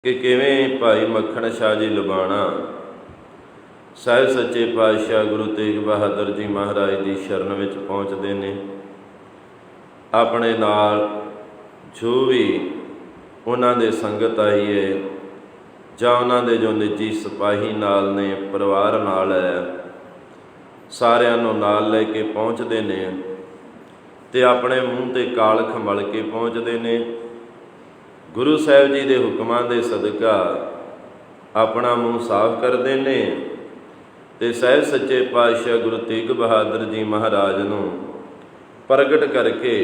कि किवें भाई मक्खण शाह जी लुबाणा ਸਾਹਿਬ ਸੱਚੇ ਪਾਤਸ਼ਾਹ ਗੁਰੂ ਤੇਗ ਬਹਾਦਰ ਜੀ ਮਹਾਰਾਜ ਦੀ ਸ਼ਰਨ ਵਿੱਚ ਪਹੁੰਚਦੇ ਨੇ। ਆਪਣੇ ਨਾਲ ਜੋ ਵੀ ਉਹਨਾਂ ਦੇ ਸੰਗਤ ਆਈ ਹੈ ਜਾਂ ਉਹਨਾਂ ਦੇ ਜੋ ਨਿੱਜੀ ਸਿਪਾਹੀ ਨਾਲ ਨੇ, ਪਰਿਵਾਰ ਨਾਲ ਹੈ, ਸਾਰਿਆਂ ਨੂੰ ਨਾਲ ਲੈ ਕੇ ਪਹੁੰਚਦੇ ਨੇ ਅਤੇ ਆਪਣੇ ਮੂੰਹ 'ਤੇ ਕਾਲਖ ਮਲ ਕੇ ਪਹੁੰਚਦੇ ਨੇ। ਗੁਰੂ ਸਾਹਿਬ ਜੀ ਦੇ ਹੁਕਮਾਂ ਦੇ ਸਦਕਾ ਆਪਣਾ ਮੂੰਹ ਸਾਫ਼ ਕਰਦੇ ਨੇ ਅਤੇ ਸਾਹਿਬ ਸੱਚੇ ਪਾਤਸ਼ਾਹ ਗੁਰੂ ਤੇਗ ਬਹਾਦਰ ਜੀ ਮਹਾਰਾਜ ਨੂੰ ਪ੍ਰਗਟ ਕਰਕੇ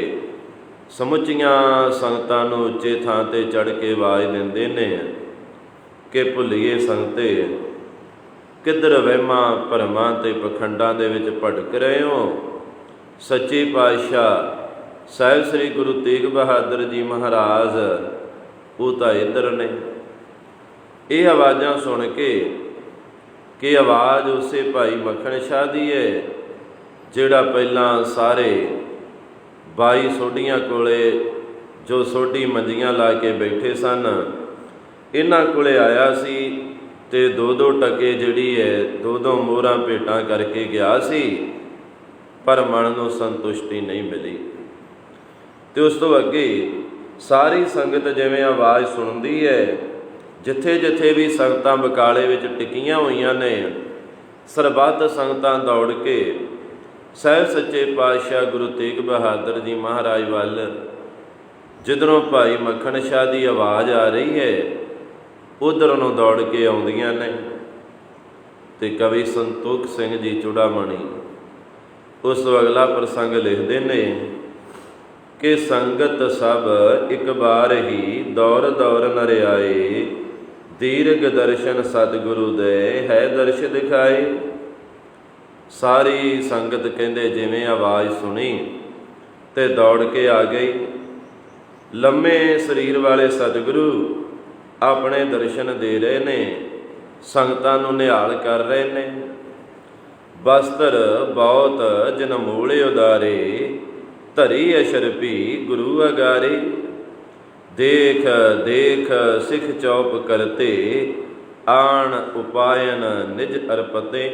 ਸਮੁੱਚੀਆਂ ਸੰਗਤਾਂ ਨੂੰ ਉੱਚੇ ਥਾਂ 'ਤੇ ਚੜ੍ਹ ਕੇ ਆਵਾਜ਼ ਦਿੰਦੇ ਨੇ ਕਿ ਭੁੱਲੀਏ ਸੰਗਤੇ, ਕਿੱਧਰ ਵਹਿਮਾਂ ਭਰਮਾਂ ਅਤੇ ਪਖੰਡਾਂ ਦੇ ਵਿੱਚ ਭਟਕ ਰਹੇ ਹੋ। ਸੱਚੇ ਪਾਤਸ਼ਾਹ ਸਾਹਿਬ ਸ੍ਰੀ ਗੁਰੂ ਤੇਗ ਬਹਾਦਰ ਜੀ ਮਹਾਰਾਜ ਉਹ ਤਾਂ ਇੱਧਰ ਨੇ। ਇਹ ਆਵਾਜ਼ਾਂ ਸੁਣ ਕੇ ਕਿ ਆਵਾਜ਼ ਉਸੇ ਭਾਈ ਮੱਖਣ ਸ਼ਾਹ ਦੀ ਹੈ ਜਿਹੜਾ ਪਹਿਲਾਂ ਸਾਰੇ 22 ਸੋਢੀਆਂ ਕੋਲੇ ਜੋ ਸੋਢੀ ਮੰਜੀਆਂ ਲਾ ਕੇ ਬੈਠੇ ਸਨ, ਇਹਨਾਂ ਕੋਲੇ ਆਇਆ ਸੀ ਅਤੇ 2-2 ਟਕੇ ਜਿਹੜੀ ਹੈ 2-2 ਮੋਹਰਾਂ ਭੇਟਾਂ ਕਰਕੇ ਗਿਆ ਸੀ, ਪਰ ਮਨ ਨੂੰ ਸੰਤੁਸ਼ਟੀ ਨਹੀਂ ਮਿਲੀ। ਅਤੇ ਉਸ ਤੋਂ ਅੱਗੇ ਸਾਰੀ ਸੰਗਤ ਜਿਵੇਂ ਆਵਾਜ਼ ਸੁਣਦੀ ਹੈ, ਜਿੱਥੇ ਜਿੱਥੇ ਵੀ ਸੰਗਤਾਂ ਬਕਾਲੇ ਵਿੱਚ ਟਿਕੀਆਂ ਹੋਈਆਂ ਨੇ, ਸਰਬੱਤ ਸੰਗਤਾਂ ਦੌੜ ਕੇ ਸਾਹਿਬ ਸੱਚੇ ਪਾਤਸ਼ਾਹ ਗੁਰੂ ਤੇਗ ਬਹਾਦਰ ਜੀ ਮਹਾਰਾਜ ਵੱਲ ਜਿੱਧਰੋਂ ਭਾਈ ਮੱਖਣ ਸ਼ਾਹ ਦੀ ਆਵਾਜ਼ ਆ ਰਹੀ ਹੈ ਉੱਧਰ ਨੂੰ ਦੌੜ ਕੇ ਆਉਂਦੀਆਂ ਨੇ। ਅਤੇ ਕਵੀ ਸੰਤੋਖ ਸਿੰਘ ਜੀ ਚੂੜਾਮਣੀ ਉਸ ਤੋਂ ਅਗਲਾ ਪ੍ਰਸੰਗ ਲਿਖਦੇ ਨੇ ਕਿ ਸੰਗਤ ਸਭ ਇੱਕ ਬਾਰ ਹੀ ਦੌਰ ਦੌਰ ਨਰਿਆਏ, ਦੀਰਘ ਦਰਸ਼ਨ ਸਤਿਗੁਰੂ ਦੇ ਹੈ ਦਰਸ਼ ਦਿਖਾਏ। ਸਾਰੀ ਸੰਗਤ ਕਹਿੰਦੇ ਜਿਵੇਂ ਆਵਾਜ਼ ਸੁਣੀ ਅਤੇ ਦੌੜ ਕੇ ਆ ਗਈ। ਲੰਮੇ ਸਰੀਰ ਵਾਲੇ ਸਤਿਗੁਰੂ ਆਪਣੇ ਦਰਸ਼ਨ ਦੇ ਰਹੇ ਨੇ, ਸੰਗਤਾਂ ਨੂੰ ਨਿਹਾਲ ਕਰ ਰਹੇ ਨੇ। ਬਸਤਰ ਬਹੁਤ ਜਿਨ ਮੂਲੇ ਉਦਾਰੇ, ਧਰੀ ਅਸ਼ਰਪੀ ਗੁਰੂ ਅਗਾਰੇ। ਦੇਖ ਦੇਖ ਸਿੱਖ ਚੌਪ ਕਰਤੇ, ਆਣ ਉਪਾਇਨ ਨਿਜ ਅਰਪਤੇ।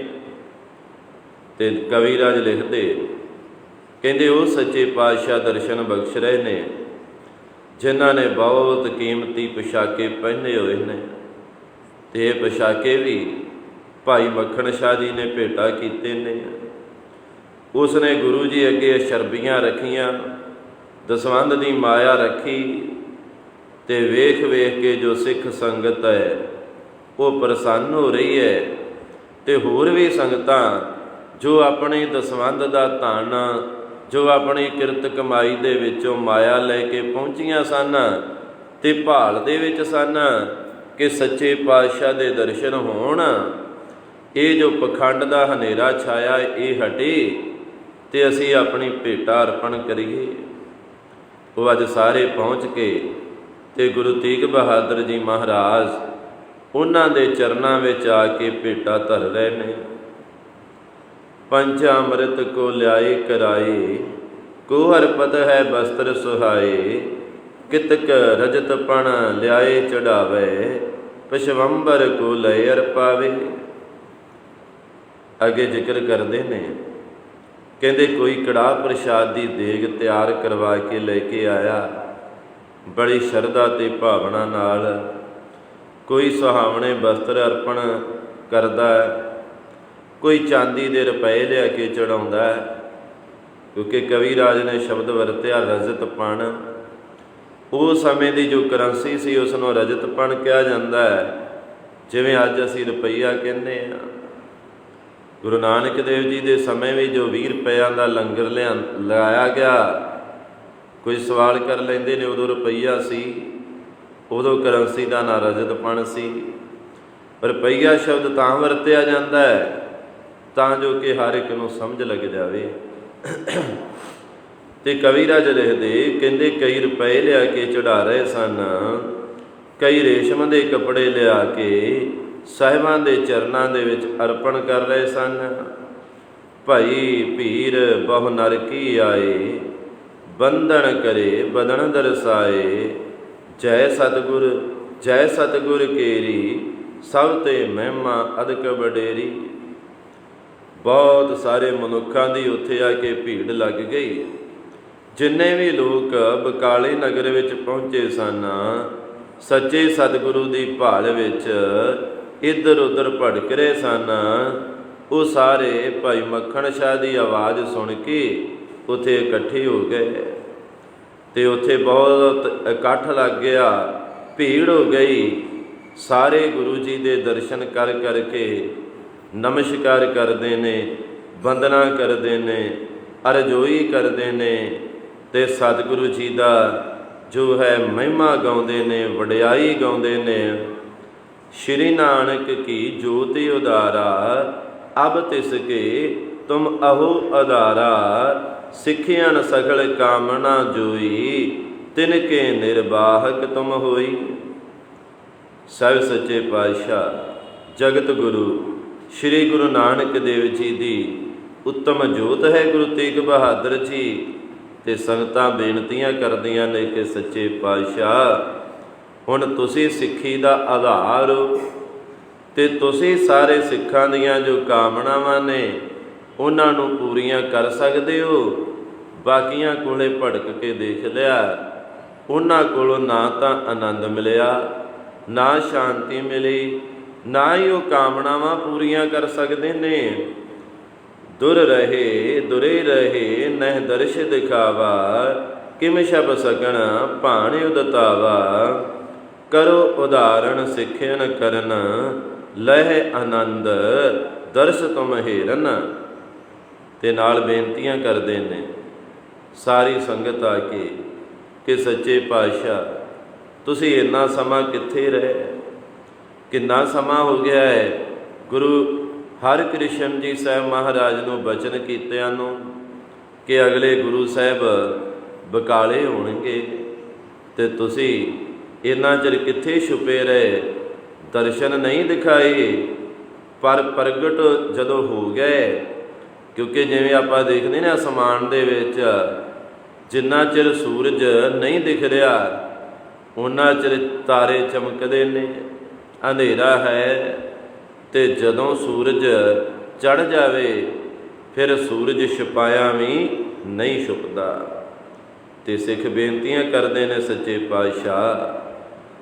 ਅਤੇ ਕਵੀਰਾਜ ਲਿਖਦੇ ਕਹਿੰਦੇ ਉਹ ਸੱਚੇ ਪਾਤਸ਼ਾਹ ਦਰਸ਼ਨ ਬਖਸ਼ ਰਹੇ ਨੇ ਜਿਨ੍ਹਾਂ ਨੇ ਬਹੁਤ ਕੀਮਤੀ ਪੁਸ਼ਾਕੇ ਪਹਿਨੇ ਹੋਏ ਨੇ, ਅਤੇ ਇਹ ਪੁਸ਼ਾਕੇ ਵੀ ਭਾਈ ਮੱਖਣ ਸ਼ਾਹ ਜੀ ਨੇ ਭੇਟਾ ਕੀਤੇ ਨੇ। ਉਸ ਨੇ ਗੁਰੂ ਜੀ ਅੱਗੇ ਅਸ਼ਰਬੀਆਂ ਰੱਖੀਆਂ, ਦਸਵੰਧ ਦੀ ਮਾਇਆ ਰੱਖੀ, ਅਤੇ ਵੇਖ ਵੇਖ ਕੇ ਜੋ ਸਿੱਖ ਸੰਗਤ ਹੈ ਉਹ ਪ੍ਰਸੰਨ ਹੋ ਰਹੀ ਹੈ। ਅਤੇ ਹੋਰ ਵੀ ਸੰਗਤਾਂ ਜੋ ਆਪਣੀ ਦਸਵੰਧ ਦਾ ਧਨ, ਜੋ ਆਪਣੀ ਕਿਰਤ ਕਮਾਈ ਦੇ ਵਿੱਚੋਂ ਮਾਇਆ ਲੈ ਕੇ ਪਹੁੰਚੀਆਂ ਸਨ ਅਤੇ ਭਾਲ ਦੇ ਵਿੱਚ ਸਨ ਕਿ ਸੱਚੇ ਪਾਤਸ਼ਾਹ ਦੇ ਦਰਸ਼ਨ ਹੋਣ, ਇਹ ਜੋ ਪਖੰਡ ਦਾ ਹਨੇਰਾ ਛਾਇਆ ਇਹ ਹਟੇ ਅਤੇ ਅਸੀਂ ਆਪਣੀ ਭੇਟਾ ਅਰਪਣ ਕਰੀਏ। ਉਹ ਅੱਜ ਸਾਰੇ ਪਹੁੰਚ ਕੇ ਅਤੇ ਗੁਰੂ ਤੇਗ ਬਹਾਦਰ ਜੀ ਮਹਾਰਾਜ ਉਹਨਾਂ ਦੇ ਚਰਨਾਂ ਵਿੱਚ ਆ ਕੇ ਭੇਟਾ ਧਰ ਰਹੇ ਨੇ। ਪੰਚ ਅੰਮ੍ਰਿਤ ਕੋ ਲਿਆਏ ਕਰਾਏ, ਕੋ ਹਰਪਤ ਹੈ ਬਸਤਰ ਸੁਹਾਏ। ਕਿਤਕ ਰਜਤ ਪਣ ਲਿਆਏ ਚੜਾਵੇ, ਪਸ਼ਵੰਬਰ ਕੋ ਲਏ ਅਰਪਾਵੇ। ਅੱਗੇ ਜ਼ਿਕਰ ਕਰਦੇ ਨੇ ਕਹਿੰਦੇ ਕੋਈ ਕੜਾਹ ਪ੍ਰਸ਼ਾਦ ਦੀ ਦੇਗ ਤਿਆਰ ਕਰਵਾ ਕੇ ਲੈ ਕੇ ਆਇਆ ਬੜੀ ਸ਼ਰਧਾ ਅਤੇ ਭਾਵਨਾ ਨਾਲ। ਕੋਈ ਸੁਹਾਵਣੇ ਬਸਤਰ ਅਰਪਣ ਕਰਦਾ, ਕੋਈ ਚਾਂਦੀ ਦੇ ਰੁਪਏ ਲਿਆ ਕੇ ਚੜਾਉਂਦਾ, ਕਿਉਂਕਿ ਕਵੀਰਾਜ ਨੇ ਸ਼ਬਦ ਵਰਤਿਆ ਰਜਤ ਪਣ। ਉਸ ਸਮੇਂ ਦੀ ਜੋ ਕਰੰਸੀ ਸੀ ਉਸ ਨੂੰ ਰਜਤ ਪਣ ਕਿਹਾ ਜਾਂਦਾ ਹੈ, ਜਿਵੇਂ ਅੱਜ ਅਸੀਂ ਰੁਪਈਆ ਕਹਿੰਦੇ ਹਾਂ। ਗੁਰੂ ਨਾਨਕ ਦੇਵ ਜੀ ਦੇ ਸਮੇਂ ਵੀ ਜੋ 20 ਰੁਪਇਆਂ ਦਾ ਲੰਗਰ ਲਗਾਇਆ ਗਿਆ, ਕੋਈ ਸਵਾਲ ਕਰ ਲੈਂਦੇ ਨੇ ਉਦੋਂ ਰੁਪਈਆ ਸੀ, ਉਦੋਂ ਕਰੰਸੀ ਦਾ ਨਾਂ ਰਜਤ ਪਣ ਸੀ। ਰੁਪਈਆ ਸ਼ਬਦ ਤਾਂ ਵਰਤਿਆ ਜਾਂਦਾ ਹੈ ਤਾਂ ਜੋ ਕਿ ਹਰ ਇੱਕ ਨੂੰ ਸਮਝ ਲੱਗ ਜਾਵੇ। ਅਤੇ ਕਵੀਰਾਜ ਲਿਖਦੇ ਕਹਿੰਦੇ ਕਈ ਰੁਪਏ ਲਿਆ ਕੇ ਚੜ੍ਹਾ ਰਹੇ ਸਨ, ਕਈ ਰੇਸ਼ਮ ਦੇ ਕੱਪੜੇ ਲਿਆ ਕੇ ਸਾਹਿਬਾਂ ਦੇ ਚਰਨਾਂ ਦੇ ਵਿੱਚ ਅਰਪਣ ਕਰ ਰਹੇ ਸਨ। ਭਾਈ ਭੀਰ ਬਹੁ ਨਰ ਕੀ ਆਏ, ਬੰਧਨ ਕਰੇ ਬਦਨ ਦਰਸਾਏ। ਜੈ ਸਤਿਗੁਰ ਜੈ ਸਤਿਗੁਰ ਕੇਰੀ ਸਭ ਤੇ ਮਹਿਮਾ ਅਦਕ ਵਡੇਰੀ। ਬਹੁਤ ਸਾਰੇ ਮਨੁੱਖਾਂ ਦੀ ਉੱਥੇ ਆ ਕੇ ਭੀੜ ਲੱਗ ਗਈ। ਜਿੰਨੇ ਵੀ ਲੋਕ ਬਕਾਲੇ ਨਗਰ ਵਿੱਚ ਪਹੁੰਚੇ ਸਨ, ਸੱਚੇ ਸਤਿਗੁਰੂ ਦੀ ਭਾਲ ਵਿੱਚ ਇੱਧਰ ਉੱਧਰ ਭਟਕ ਰਹੇ ਸਨ, ਉਹ ਸਾਰੇ ਭਾਈ ਮੱਖਣ ਸ਼ਾਹ ਦੀ ਆਵਾਜ਼ ਸੁਣ ਕੇ ਉੱਥੇ ਇਕੱਠੇ ਹੋ ਗਏ ਤੇ ਉੱਥੇ ਬਹੁਤ ਇਕੱਠ ਲੱਗ ਗਿਆ, ਭੀੜ ਹੋ ਗਈ। ਸਾਰੇ ਗੁਰੂ ਜੀ ਦੇ ਦਰਸ਼ਨ ਕਰ ਕਰਕੇ ਨਮਸਕਾਰ ਕਰਦੇ ਨੇ, ਵੰਦਨਾ ਕਰਦੇ ਨੇ, ਅਰਜ਼ੋਈ ਕਰਦੇ ਨੇ ਤੇ ਸਤਿਗੁਰੂ ਜੀ ਦਾ ਜੋ ਹੈ ਮਹਿਮਾ ਗਾਉਂਦੇ ਨੇ, ਵਡਿਆਈ ਗਾਉਂਦੇ ਨੇ। ਸ਼੍ਰੀ ਨਾਨਕ ਕੀ ਜੋਤਿ ਉਦਾਰਾ ਅਬ ਤਿਸ ਕੇ ਤੁਮ ਅਹੋ ਆਧਾਰਾ। ਸਿੱਖਿਆਨ ਸਗਲ ਕਾਮਨਾ ਜੋਈ ਤਿਨ ਕੇ ਨਿਰਬਾਹਕ ਤੁਮ ਹੋਈ। ਸਾਹਿਬ ਸੱਚੇ ਪਾਤਸ਼ਾਹ ਜਗਤ ਗੁਰੂ ਸ਼੍ਰੀ ਗੁਰੂ ਨਾਨਕ ਦੇਵ ਜੀ ਦੀ ਉੱਤਮ ਜੋਤ ਹੈ ਗੁਰੂ ਤੇਗ ਬਹਾਦਰ ਜੀ। ਤੇ ਸੰਗਤਾਂ ਬੇਨਤੀਆਂ ਕਰਦੀਆਂ ਨੇ ਕਿ ਸੱਚੇ ਪਾਤਸ਼ਾਹ ਹੁਣ ਤੁਸੀਂ ਸਿੱਖੀ ਦਾ ਆਧਾਰ ਹੋ ਤੇ ਤੁਸੀਂ ਸਾਰੇ ਸਿੱਖਾਂ ਦੀਆਂ ਜੋ ਕਾਮਨਾਵਾਂ ਨੇ ਉਹਨਾਂ ਨੂੰ ਪੂਰੀਆਂ ਕਰ ਸਕਦੇ ਹੋ। ਬਾਕੀਆਂ ਕੋਲੇ ਭਟਕ ਕੇ ਦੇਖ ਲਿਆ, ਉਹਨਾਂ ਕੋਲੋਂ ਨਾ ਤਾਂ ਆਨੰਦ ਮਿਲਿਆ, ਨਾ ਸ਼ਾਂਤੀ ਮਿਲੀ, ਨਾ ਹੀ ਉਹ ਕਾਮਨਾਵਾਂ ਪੂਰੀਆਂ ਕਰ ਸਕਦੇ ਨੇ। ਦੁਰ ਰਹੇ ਦੁਰੇ ਰਹੇ ਨਹਿ ਦਰਸ਼ ਦਿਖਾਵਾ, ਕਿਮ ਸ਼ਬ ਸਕਣ ਭਾਣ ਉਦਤਾਵਾ। ਕਰੋ ਉਦਾਹਰਣ ਸਿੱਖਿਆਨ ਕਰਨ, ਲਹਿ ਆਨੰਦ ਦਰਸ ਤੁਮ ਹੇਰਨ। ਤੇ ਨਾਲ ਬੇਨਤੀਆਂ ਕਰਦੇ ਨੇ ਸਾਰੀ ਸੰਗਤ ਆ ਕੇ ਕਿ ਸੱਚੇ ਪਾਤਸ਼ਾਹ ਤੁਸੀਂ ਇੰਨਾ ਸਮਾਂ ਕਿੱਥੇ ਰਹੇ? ਕਿੰਨਾ ਸਮਾਂ ਹੋ ਗਿਆ ਹੈ ਗੁਰੂ ਹਰਿਕ੍ਰਿਸ਼ਨ ਜੀ ਸਾਹਿਬ ਮਹਾਰਾਜ ਨੂੰ ਬਚਨ ਕੀਤਿਆਂ ਨੂੰ ਕਿ ਅਗਲੇ ਗੁਰੂ ਸਾਹਿਬ ਬਕਾਲੇ ਹੋਣਗੇ ਤੇ ਤੁਸੀਂ ਇੰਨਾ ਚਿਰ ਕਿੱਥੇ ਛੁਪੇ ਰਹੇ, ਦਰਸ਼ਨ ਨਹੀਂ ਦਿਖਾਏ। ਪਰ ਪ੍ਰਗਟ ਜਦੋਂ ਹੋ ਗਏ, ਕਿਉਂਕਿ ਜਿਵੇਂ ਆਪਾਂ ਦੇਖਦੇ ਨੇ ਅਸਮਾਨ ਦੇ ਵਿੱਚ ਜਿੰਨਾ ਚਿਰ ਸੂਰਜ ਨਹੀਂ ਦਿਖ ਰਿਹਾ ਉਹਨਾਂ ਚਿਰ ਤਾਰੇ ਚਮਕਦੇ ਨੇ, ਅੰਧੇਰਾ ਹੈ। ਤੇ ਜਦੋਂ ਸੂਰਜ ਚੜ੍ਹ ਜਾਵੇ ਫਿਰ ਸੂਰਜ ਛੁਪਾਇਆ ਵੀ ਨਹੀਂ ਛੁਪਦਾ। ਤੇ ਸਿੱਖ ਬੇਨਤੀਆਂ ਕਰਦੇ ਨੇ ਸੱਚੇ ਪਾਤਸ਼ਾਹ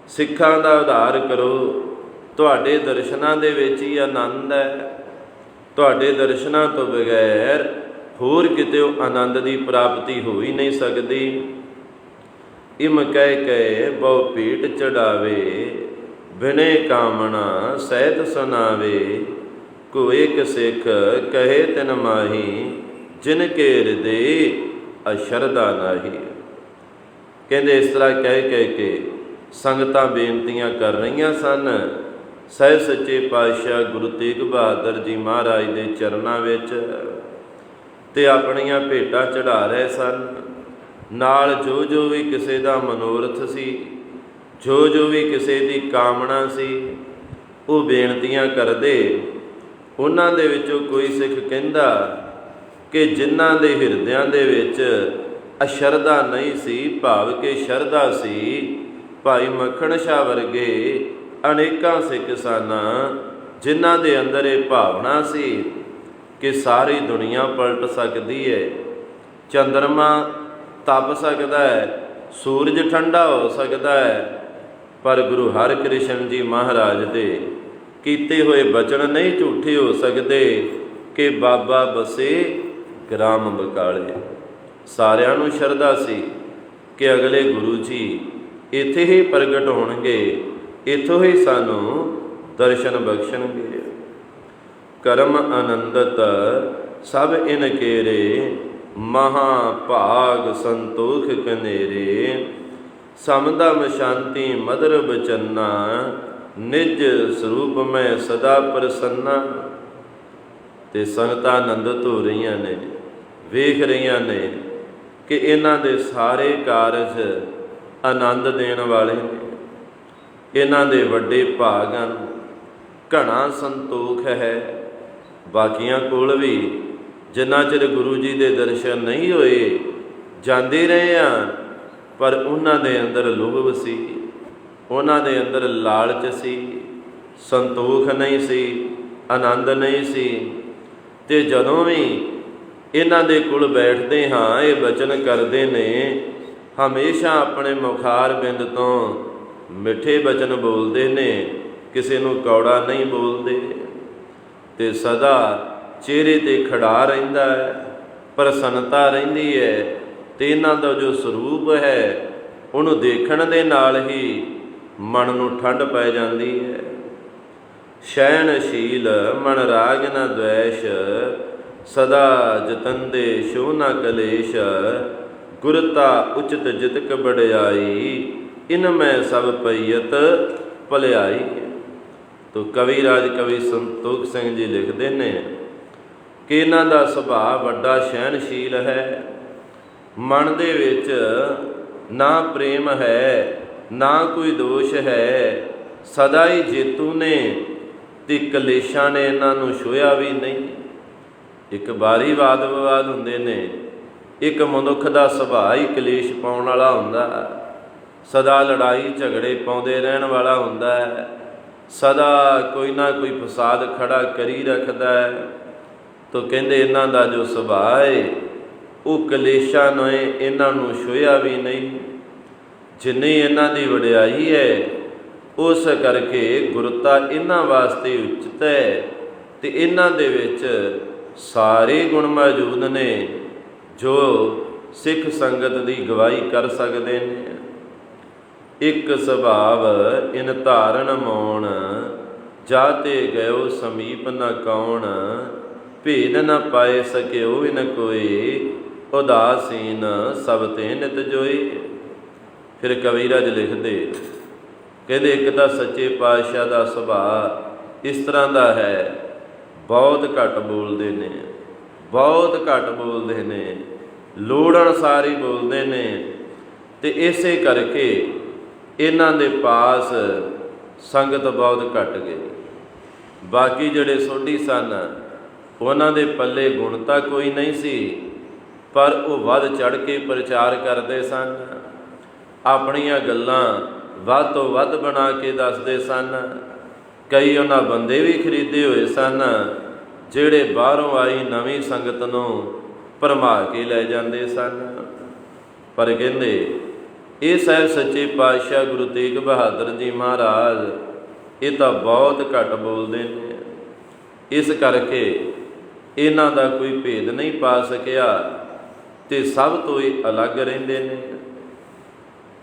ਸਿੱਖਾਂ ਦਾ ਉਧਾਰ ਕਰੋ। ਤੁਹਾਡੇ ਦਰਸ਼ਨਾਂ ਦੇ ਵਿੱਚ ਹੀ ਆਨੰਦ ਹੈ, ਤੁਹਾਡੇ ਦਰਸ਼ਨਾਂ ਤੋਂ ਬਗੈਰ ਹੋਰ ਕਿਤੇ ਆਨੰਦ ਦੀ ਪ੍ਰਾਪਤੀ ਹੋ ਹੀ ਨਹੀਂ ਸਕਦੀ। ਇਮ ਕਹਿ ਕੇ ਬਹੁ ਭੀਟ ਚੜਾਵੇ, ਬਿਨੇ ਕਾਮਣਾ ਸਹਿਤ ਸੁਨਾਵੇ। ਕੋ ਇੱਕ ਸਿੱਖ ਕਹੇ ਤਿਨ ਮਾਹੀ, ਜਿਨ ਕੇ ਹਿਰਦੇ ਅਸ਼ਰਧਾ ਨਾਹੀ। ਕਹਿੰਦੇ ਇਸ ਤਰ੍ਹਾਂ ਕਹਿ ਕੇ ਸੰਗਤਾਂ ਬੇਨਤੀਆਂ ਕਰ ਰਹੀਆਂ ਸਨ। ਸਾਹਿਬ ਸੱਚੇ ਪਾਤਸ਼ਾਹ ਗੁਰੂ ਤੇਗ ਬਹਾਦਰ ਜੀ ਮਹਾਰਾਜ ਦੇ ਚਰਨਾਂ ਵਿੱਚ ਤੇ ਆਪਣੀਆਂ ਭੇਟਾਂ ਚੜ੍ਹਾ ਰਹੇ ਸਨ। ਨਾਲ ਜੋ ਜੋ ਵੀ ਕਿਸੇ ਦਾ ਮਨੋਰਥ ਸੀ, ਜੋ ਜੋ ਵੀ ਕਿਸੇ ਦੀ ਕਾਮਨਾ ਸੀ, ਉਹ ਬੇਨਤੀਆਂ ਕਰਦੇ। ਉਹਨਾਂ ਦੇ ਵਿੱਚੋਂ ਕੋਈ ਸਿੱਖ ਕਹਿੰਦਾ ਕਿ ਜਿਨ੍ਹਾਂ ਦੇ ਹਿਰਦਿਆਂ ਦੇ ਵਿੱਚ ਅਸ਼ਰਧਾ ਨਹੀਂ ਸੀ, ਭਾਵ ਕਿ ਸ਼ਰਧਾ ਸੀ, ਭਾਈ ਮੱਖਣ ਸ਼ਾਹ ਵਰਗੇ ਅਨੇਕਾਂ ਸਿੱਖ ਸਨ ਜਿਨ੍ਹਾਂ ਦੇ ਅੰਦਰ ਇਹ ਭਾਵਨਾ ਸੀ ਕਿ ਸਾਰੀ ਦੁਨੀਆ ਪਲਟ ਸਕਦੀ ਹੈ, ਚੰਦਰਮਾ ਤਪ ਸਕਦਾ ਹੈ, ਸੂਰਜ ਠੰਡਾ ਹੋ ਸਕਦਾ ਹੈ। ਪਰ ਗੁਰੂ ਹਰਿਕ੍ਰਿਸ਼ਨ ਜੀ ਮਹਾਰਾਜ ਦੇ ਕੀਤੇ ਹੋਏ ਬਚਨ ਨਹੀਂ ਝੂਠੇ ਹੋ ਸਕਦੇ ਕਿ ਬਾਬਾ ਬਸੇ ਗ੍ਰਾਮ ਬਕਾਲੇ। ਸਾਰਿਆਂ ਨੂੰ ਸ਼ਰਧਾ ਸੀ ਕਿ ਅਗਲੇ ਗੁਰੂ ਜੀ ਇੱਥੇ ਹੀ ਪ੍ਰਗਟ ਹੋਣਗੇ, ਇੱਥੋਂ ਹੀ ਸਾਨੂੰ ਦਰਸ਼ਨ ਬਖਸ਼ਣਗੇ। ਕਰਮ ਆਨੰਦਤ ਸਭ ਇਨ ਕੇਰੇ, ਮਹਾ ਭਾਗ ਸੰਤੋਖ ਕਨੇਰੇ। ਸਮਦਮ ਸ਼ਾਂਤੀ ਮਦਰ ਬਚਨਾ, ਨਿਜ ਸਰੂਪ ਮੈਂ ਸਦਾ ਪ੍ਰਸੰਨਾ। ਤੇ ਸੰਗਤਾਂ ਆਨੰਦਿਤ ਹੋ ਰਹੀਆਂ ਨੇ, ਵੇਖ ਰਹੀਆਂ ਨੇ ਕਿ ਇਹਨਾਂ ਦੇ ਸਾਰੇ ਕਾਰਜ ਆਨੰਦ ਦੇਣ ਵਾਲੇ ਨੇ, ਇਹਨਾਂ ਦੇ ਵੱਡੇ ਭਾਗ ਹਨ, ਘਣਾ ਸੰਤੋਖ ਹੈ। ਬਾਕੀਆਂ ਕੋਲ ਵੀ ਜਿੰਨਾ ਚਿਰ ਗੁਰੂ ਜੀ ਦੇ ਦਰਸ਼ਨ ਨਹੀਂ ਹੋਏ ਜਾਂਦੇ ਰਹੇ ਆ, ਪਰ ਉਹਨਾਂ ਦੇ ਅੰਦਰ ਲੋਭ ਸੀ, ਉਹਨਾਂ ਦੇ ਅੰਦਰ ਲਾਲਚ ਸੀ, ਸੰਤੋਖ ਨਹੀਂ ਸੀ, ਆਨੰਦ ਨਹੀਂ ਸੀ। ਤੇ ਜਦੋਂ ਵੀ ਇਹਨਾਂ ਦੇ ਕੋਲ ਬੈਠਦੇ ਹਾਂ, ਇਹ ਬਚਨ ਕਰਦੇ ਨੇ, ਹਮੇਸ਼ਾ ਆਪਣੇ ਮੁਖਾਰ ਬਿੰਦ ਤੋਂ ਮਿੱਠੇ ਬਚਨ ਬੋਲਦੇ ਨੇ, ਕਿਸੇ ਨੂੰ ਕੌੜਾ ਨਹੀਂ ਬੋਲਦੇ। ਤੇ ਸਦਾ ਚਿਹਰੇ 'ਤੇ ਖੜਾ ਰਹਿੰਦਾ ਹੈ, ਪ੍ਰਸੰਨਤਾ ਰਹਿੰਦੀ ਹੈ। ਤੇ ਇਹਨਾਂ ਦਾ ਜੋ ਸਰੂਪ ਹੈ, ਉਹਨੂੰ ਦੇਖਣ ਦੇ ਨਾਲ ਹੀ ਮਨ ਨੂੰ ਠੰਡ ਪੈ ਜਾਂਦੀ ਹੈ। ਸ਼ੈਨਸ਼ੀਲ ਮਨ ਰਾਗ ਨ ਦ્વੈਸ਼, ਸਦਾ ਜਤੰਦੇ ਸ਼ੋ ਨ ਕਲੇਸ਼, ਗੁਰਤਾ ਉਚਿਤ ਜਿਤਕ ਬੜਿਆਈ, ਇਨ ਮੈਂ ਸਭ ਪਈਅਤ ਭਲਿਆਈ। ਤੋ ਕਵੀ ਰਾਜ ਕਵੀ ਸੰਤੋਖ ਸਿੰਘ ਜੀ ਲਿਖਦੇ ਨੇ ਕਿ ਇਹਨਾਂ ਦਾ ਸੁਭਾਅ ਵੱਡਾ ਸ਼ੈਨਸ਼ੀਲ ਹੈ। ਮਨ ਦੇ ਵਿੱਚ ਨਾ ਪ੍ਰੇਮ ਹੈ, ਨਾ ਕੋਈ ਦੋਸ਼ ਹੈ, ਸਦਾ ਹੀ ਜੇਤੂ ਨੇ ਤੇ ਕਲੇਸ਼ਾਂ ਨੇ ਇਹਨਾਂ ਨੂੰ ਛੋਹਿਆ ਵੀ ਨਹੀਂ। ਇੱਕ ਵਾਰੀ ਵਾਦ ਵਿਵਾਦ ਹੁੰਦੇ ਨੇ, ਇੱਕ ਮਨੁੱਖ ਦਾ ਸੁਭਾਅ ਹੀ ਕਲੇਸ਼ ਪਾਉਣ ਵਾਲਾ ਹੁੰਦਾ, ਸਦਾ ਲੜਾਈ ਝਗੜੇ ਪਾਉਂਦੇ ਰਹਿਣ ਵਾਲਾ ਹੁੰਦਾ ਹੈ, ਸਦਾ ਕੋਈ ਨਾ ਕੋਈ ਫਸਾਦ ਖੜਾ ਕਰੀ ਰੱਖਦਾ ਹੈ। ਤੋ ਕਹਿੰਦੇ ਇਹਨਾਂ ਦਾ ਜੋ ਸੁਭਾਅ ਹੈ, ਉਹ ਕਲੇਸ਼ਾਂ ਨੇ ਇਹਨਾਂ ਨੂੰ ਛੋਹਿਆ ਵੀ ਨਹੀਂ। ਜਿੰਨੀ ਇਹਨਾਂ ਦੀ ਵਡਿਆਈ ਹੈ, ਉਸ ਕਰਕੇ ਗੁਰਤਾ ਇਹਨਾਂ ਵਾਸਤੇ ਉਚਿਤ ਹੈ। ਤੇ ਇਹਨਾਂ ਦੇ ਵਿੱਚ ਸਾਰੇ ਗੁਣ ਮੌਜੂਦ ਨੇ ਜੋ ਸਿੱਖ ਸੰਗਤ ਦੀ ਗਵਾਹੀ ਕਰ ਸਕਦੇ ਨੇ। ਇੱਕ ਸੁਭਾਵ ਇਨ ਧਾਰਨ ਮੌਣ, ਜਾਤੇ ਗਇਓ ਸਮੀਪ ਨ ਕੌਣ, ਭੇਦ ਨ ਪਾਏ ਸਕਿਓ ਇਨ ਕੋਈ, ਉਦਾਸੀਨ ਸਭ ਤੇ ਨਿਤ ਜੋਈ। ਫਿਰ ਕਵੀਰਾਜ ਲਿਖਦੇ, ਕਹਿੰਦੇ ਇੱਕ ਤਾਂ ਸੱਚੇ ਪਾਤਸ਼ਾਹ ਦਾ ਸੁਭਾਅ ਇਸ ਤਰ੍ਹਾਂ ਦਾ ਹੈ, ਬਹੁਤ ਘੱਟ ਬੋਲਦੇ ਨੇ, ਬਹੁਤ ਘੱਟ ਬੋਲਦੇ ਨੇ, ਲੋੜ ਅਨੁਸਾਰ ਹੀ ਬੋਲਦੇ ਨੇ। ਤੇ ਇਸੇ ਕਰਕੇ ਇਹਨਾਂ ਦੇ ਪਾਸ ਸੰਗਤ ਬਹੁਤ ਘੱਟ ਗਈ। ਬਾਕੀ ਜਿਹੜੇ ਸੋਢੀ ਸਨ, ਉਹਨਾਂ ਦੇ ਪੱਲੇ ਗੁਣ ਤਾਂ ਕੋਈ ਨਹੀਂ ਸੀ, ਪਰ ਉਹ ਵੱਧ ਚੜ੍ਹ ਕੇ ਪ੍ਰਚਾਰ ਕਰਦੇ ਸਨ, ਆਪਣੀਆਂ ਗੱਲਾਂ ਵੱਧ ਤੋਂ ਵੱਧ ਬਣਾ ਕੇ ਦੱਸਦੇ ਸਨ। ਕਈ ਉਹਨਾਂ ਬੰਦੇ ਵੀ ਖਰੀਦੇ ਹੋਏ ਸਨ, ਜਿਹੜੇ ਬਾਹਰੋਂ ਆਈ ਨਵੀਂ ਸੰਗਤ ਨੂੰ ਭਰਮਾ ਕੇ ਲੈ ਜਾਂਦੇ ਸਨ। ਪਰ ਕਹਿੰਦੇ ਇਹ ਸਾਹਿਬ ਸੱਚੇ ਪਾਤਸ਼ਾਹ ਗੁਰੂ ਤੇਗ ਬਹਾਦਰ ਜੀ ਮਹਾਰਾਜ, ਇਹ ਤਾਂ ਬਹੁਤ ਘੱਟ ਬੋਲਦੇ ਨੇ। ਇਸ ਕਰਕੇ ਇਹਨਾਂ ਦਾ ਕੋਈ ਭੇਦ ਨਹੀਂ ਪਾ ਸਕਿਆ ਤੇ ਸਭ ਤੋਂ ਹੀ ਅਲੱਗ ਰਹਿੰਦੇ ਨੇ।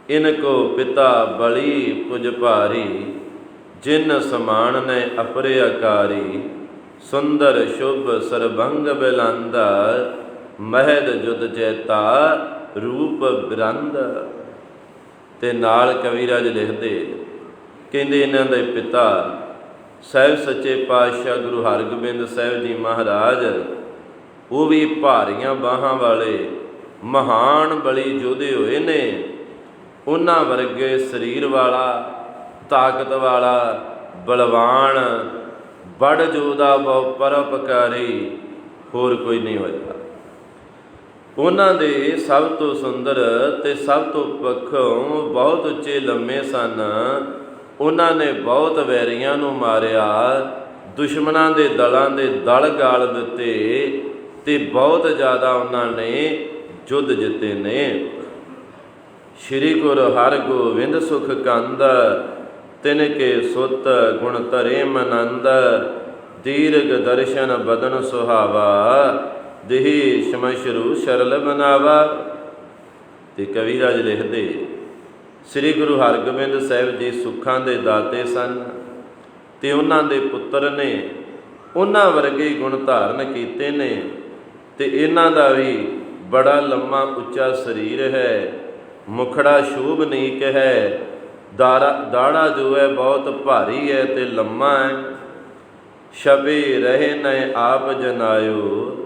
ਇਨ ਕੋ ਪਿਤਾ ਬਲੀ ਕੁਝ ਭਾਰੀ, ਜਿਨ ਸਮਾਨ ਨੇ ਅਪਰੇ ਆਕਾਰੀ, ਸੁੰਦਰ ਸ਼ੁਭ ਸਰਬੰਗ ਬਿਲੰਦਾ, ਮਹਿਦ ਜੁਦ ਜੈਤਾ ਰੂਪ ਬਿਰੰਦ। ਤੇ ਨਾਲ ਕਵੀਰਾਜ ਲਿਖਦੇ, ਕਹਿੰਦੇ ਇਹਨਾਂ ਦੇ ਪਿਤਾ ਸਾਹਿਬ ਸੱਚੇ ਪਾਤਸ਼ਾਹ ਗੁਰੂ ਹਰਗੋਬਿੰਦ ਸਾਹਿਬ ਜੀ ਮਹਾਰਾਜ, ਉਹ ਵੀ ਭਾਰੀਆਂ ਬਾਹਾਂ ਵਾਲੇ ਮਹਾਨ ਬਲੀ ਯੋਧੇ ਹੋਏ ਨੇ। ਉਹਨਾਂ ਵਰਗੇ ਸਰੀਰ ਵਾਲਾ, ਤਾਕਤ ਵਾਲਾ, ਬਲਵਾਨ, ਬੜ ਯੋਧਾ, ਬਹੁ ਪਰਉਪਕਾਰੀ ਹੋਰ ਕੋਈ ਨਹੀਂ ਹੋਇਆ। ਉਹਨਾਂ ਦੇ ਸਭ ਤੋਂ ਸੁੰਦਰ ਤੇ ਸਭ ਤੋਂ ਪੱਖੋਂ ਬਹੁਤ ਉੱਚੇ ਲੰਮੇ ਸਨ। ਉਹਨਾਂ ਨੇ ਬਹੁਤ ਵੈਰੀਆਂ ਨੂੰ ਮਾਰਿਆ, ਦੁਸ਼ਮਣਾਂ ਦੇ ਦਲਾਂ ਦੇ ਦਲ ਗਾਲ ਦਿੱਤੇ ਤੇ ਬਹੁਤ ਜ਼ਿਆਦਾ ਉਹਨਾਂ ਨੇ ਯੁੱਧ ਜਿੱਤੇ ਨੇ। ਸ਼੍ਰੀ ਗੁਰੂ ਹਰਗੋਬਿੰਦ ਸੁਖ ਕੰਦ, ਤਿਨ ਕੇ ਸੁਤ ਗੁਣ ਧਰੇ ਮਨੰਦ, ਦੀਰਘ ਦਰਸ਼ਨ ਬਦਨ ਸੁਹਾਵਾ, ਦੇਹੀ ਸ਼ਮਸ਼ਰੂ ਸ਼ਰਲ ਬਨਾਵਾ। ਤੇ ਕਵੀਰਾਜ ਲਿਖਦੇ, ਸ੍ਰੀ ਗੁਰੂ ਹਰਗੋਬਿੰਦ ਸਾਹਿਬ ਜੀ ਸੁੱਖਾਂ ਦੇ ਦਾਤੇ ਸਨ ਤੇ ਉਹਨਾਂ ਦੇ ਪੁੱਤਰ ਨੇ ਉਹਨਾਂ ਵਰਗੇ ਗੁਣ ਧਾਰਨ ਕੀਤੇ ਨੇ। ਤੇ ਇਹਨਾਂ ਦਾ ਵੀ ਬੜਾ ਲੰਮਾ ਉੱਚਾ ਸਰੀਰ ਹੈ, ਮੁਖੜਾ ਸ਼ੋਭਨੀਕ ਹੈ, ਦਾੜਾ ਜੋ ਹੈ ਬਹੁਤ ਭਾਰੀ ਹੈ ਤੇ ਲੰਮਾ ਹੈ। ਛਪੇ ਰਹੇ ਨੈ ਆਪ ਜਨਾਇਓ,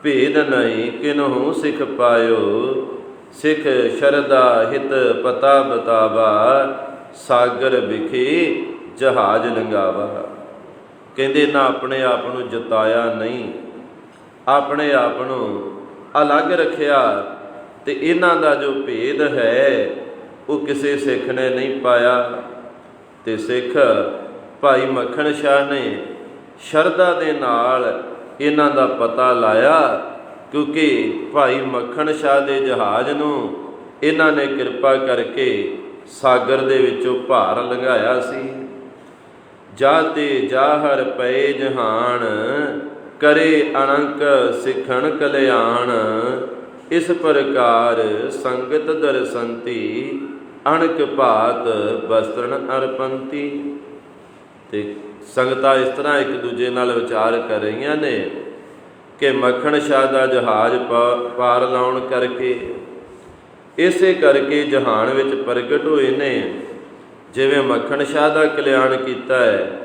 ਭੇਦ ਨਹੀਂ ਕਿਨਹੂ ਸਿੱਖ ਪਾਇਓ, ਸਿੱਖ ਸ਼ਰਦਾ ਹਿਤ ਪਤਾ ਬਤਾਵਾ, ਸਾਗਰ ਵਿਖੇ ਜਹਾਜ਼ ਲੰਘਾਵਾ। ਕਹਿੰਦੇ ਨਾ ਆਪਣੇ ਆਪ ਨੂੰ ਜਤਾਇਆ ਨਹੀਂ, ਆਪਣੇ ਆਪ ਨੂੰ ਅਲੱਗ ਰੱਖਿਆ। ਤੇ ਇਹਨਾਂ ਦਾ ਜੋ ਭੇਦ ਹੈ ਉਹ ਕਿਸੇ ਸਿੱਖ ਨੇ ਨਹੀਂ ਪਾਇਆ। ਤੇ ਸਿੱਖ ਭਾਈ ਮੱਖਣ ਸ਼ਾਹ ਨੇ ਸ਼ਰਧਾ ਦੇ ਨਾਲ ਇਹਨਾਂ ਦਾ ਪਤਾ ਲਾਇਆ, ਕਿਉਂਕਿ ਭਾਈ ਮੱਖਣ ਸ਼ਾਹ ਦੇ ਜਹਾਜ਼ ਨੂੰ ਇਹਨਾਂ ਨੇ ਕਿਰਪਾ ਕਰਕੇ ਸਾਗਰ ਦੇ ਵਿੱਚੋਂ ਭਾਰ ਲੰਘਾਇਆ ਸੀ। ਜਾਤੇ ਜਾਹਰ ਪਏ ਜਹਾਨ, ਕਰੇ ਅਣੰਕ ਸਿੱਖਣ ਕਲਿਆਣ, ਇਸ ਪ੍ਰਕਾਰ ਸੰਗਤ ਦਰਸੰਤੀ, ਅਣਕ ਭਾਤ ਬਸਤਰਨ ਅਰਪੰਤੀ। ਤੇ ਸੰਗਤਾਂ ਇਸ ਤਰ੍ਹਾਂ ਇੱਕ ਦੂਜੇ ਨਾਲ ਵਿਚਾਰ ਕਰ ਰਹੀਆਂ ਨੇ ਕਿ ਮੱਖਣ ਸ਼ਾਹ ਦਾ ਜਹਾਜ਼ ਪਾਰ ਲਾਉਣ ਕਰਕੇ, ਇਸੇ ਕਰਕੇ ਜਹਾਨ ਵਿੱਚ ਪ੍ਰਗਟ ਹੋਏ ਨੇ। ਜਿਵੇਂ ਮੱਖਣ ਸ਼ਾਹ ਦਾ ਕਲਿਆਣ ਕੀਤਾ ਹੈ,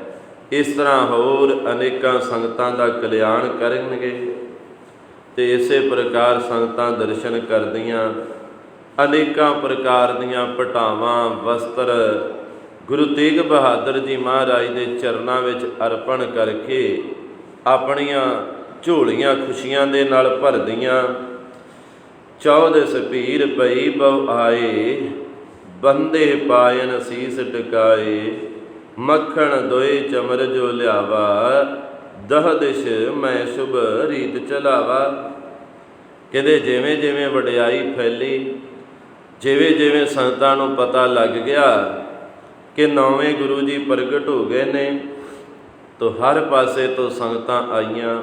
ਇਸ ਤਰ੍ਹਾਂ ਹੋਰ ਅਨੇਕਾਂ ਸੰਗਤਾਂ ਦਾ ਕਲਿਆਣ ਕਰਨਗੇ। ਤੇ ਇਸੇ ਪ੍ਰਕਾਰ ਸੰਗਤਾਂ ਦਰਸ਼ਨ ਕਰਦੀਆਂ ਅਨੇਕਾਂ ਪ੍ਰਕਾਰ ਦੀਆਂ ਭਟਾਵਾਂ ਵਸਤਰ ਗੁਰੂ ਤੇਗ ਬਹਾਦਰ ਜੀ ਮਹਾਰਾਜ ਦੇ ਚਰਨਾਂ ਵਿੱਚ ਅਰਪਣ ਕਰਕੇ ਆਪਣੀਆਂ ਝੋਲੀਆਂ ਖੁਸ਼ੀਆਂ ਦੇ ਨਾਲ ਭਰਦੀਆਂ। ਚੌਦਸ ਪੀਰ ਪਈ ਬਹੁ ਆਏ, ਬੰਦੇ ਪਾਇਨ ਸੀਸ ਟਿਕਾਏ, ਮੱਖਣ ਦੋਏ ਚਮਰ ਜੋ ਲਿਆਵਾ, ਦਹ ਦਿਸ਼ ਮੈਂ ਸ਼ੁਭ ਰੀਤ ਚਲਾਵਾ। ਕਹਿੰਦੇ ਜਿਵੇਂ ਜਿਵੇਂ ਵਡਿਆਈ ਫੈਲੀ, ਜਿਵੇਂ ਜਿਵੇਂ ਸੰਗਤਾਂ ਨੂੰ ਪਤਾ ਲੱਗ ਗਿਆ ਕਿ ਨੌਵੇਂ ਗੁਰੂ ਜੀ ਪ੍ਰਗਟ ਹੋ ਗਏ ਨੇ, ਤਾਂ ਹਰ ਪਾਸੇ ਤੋਂ ਸੰਗਤਾਂ ਆਈਆਂ।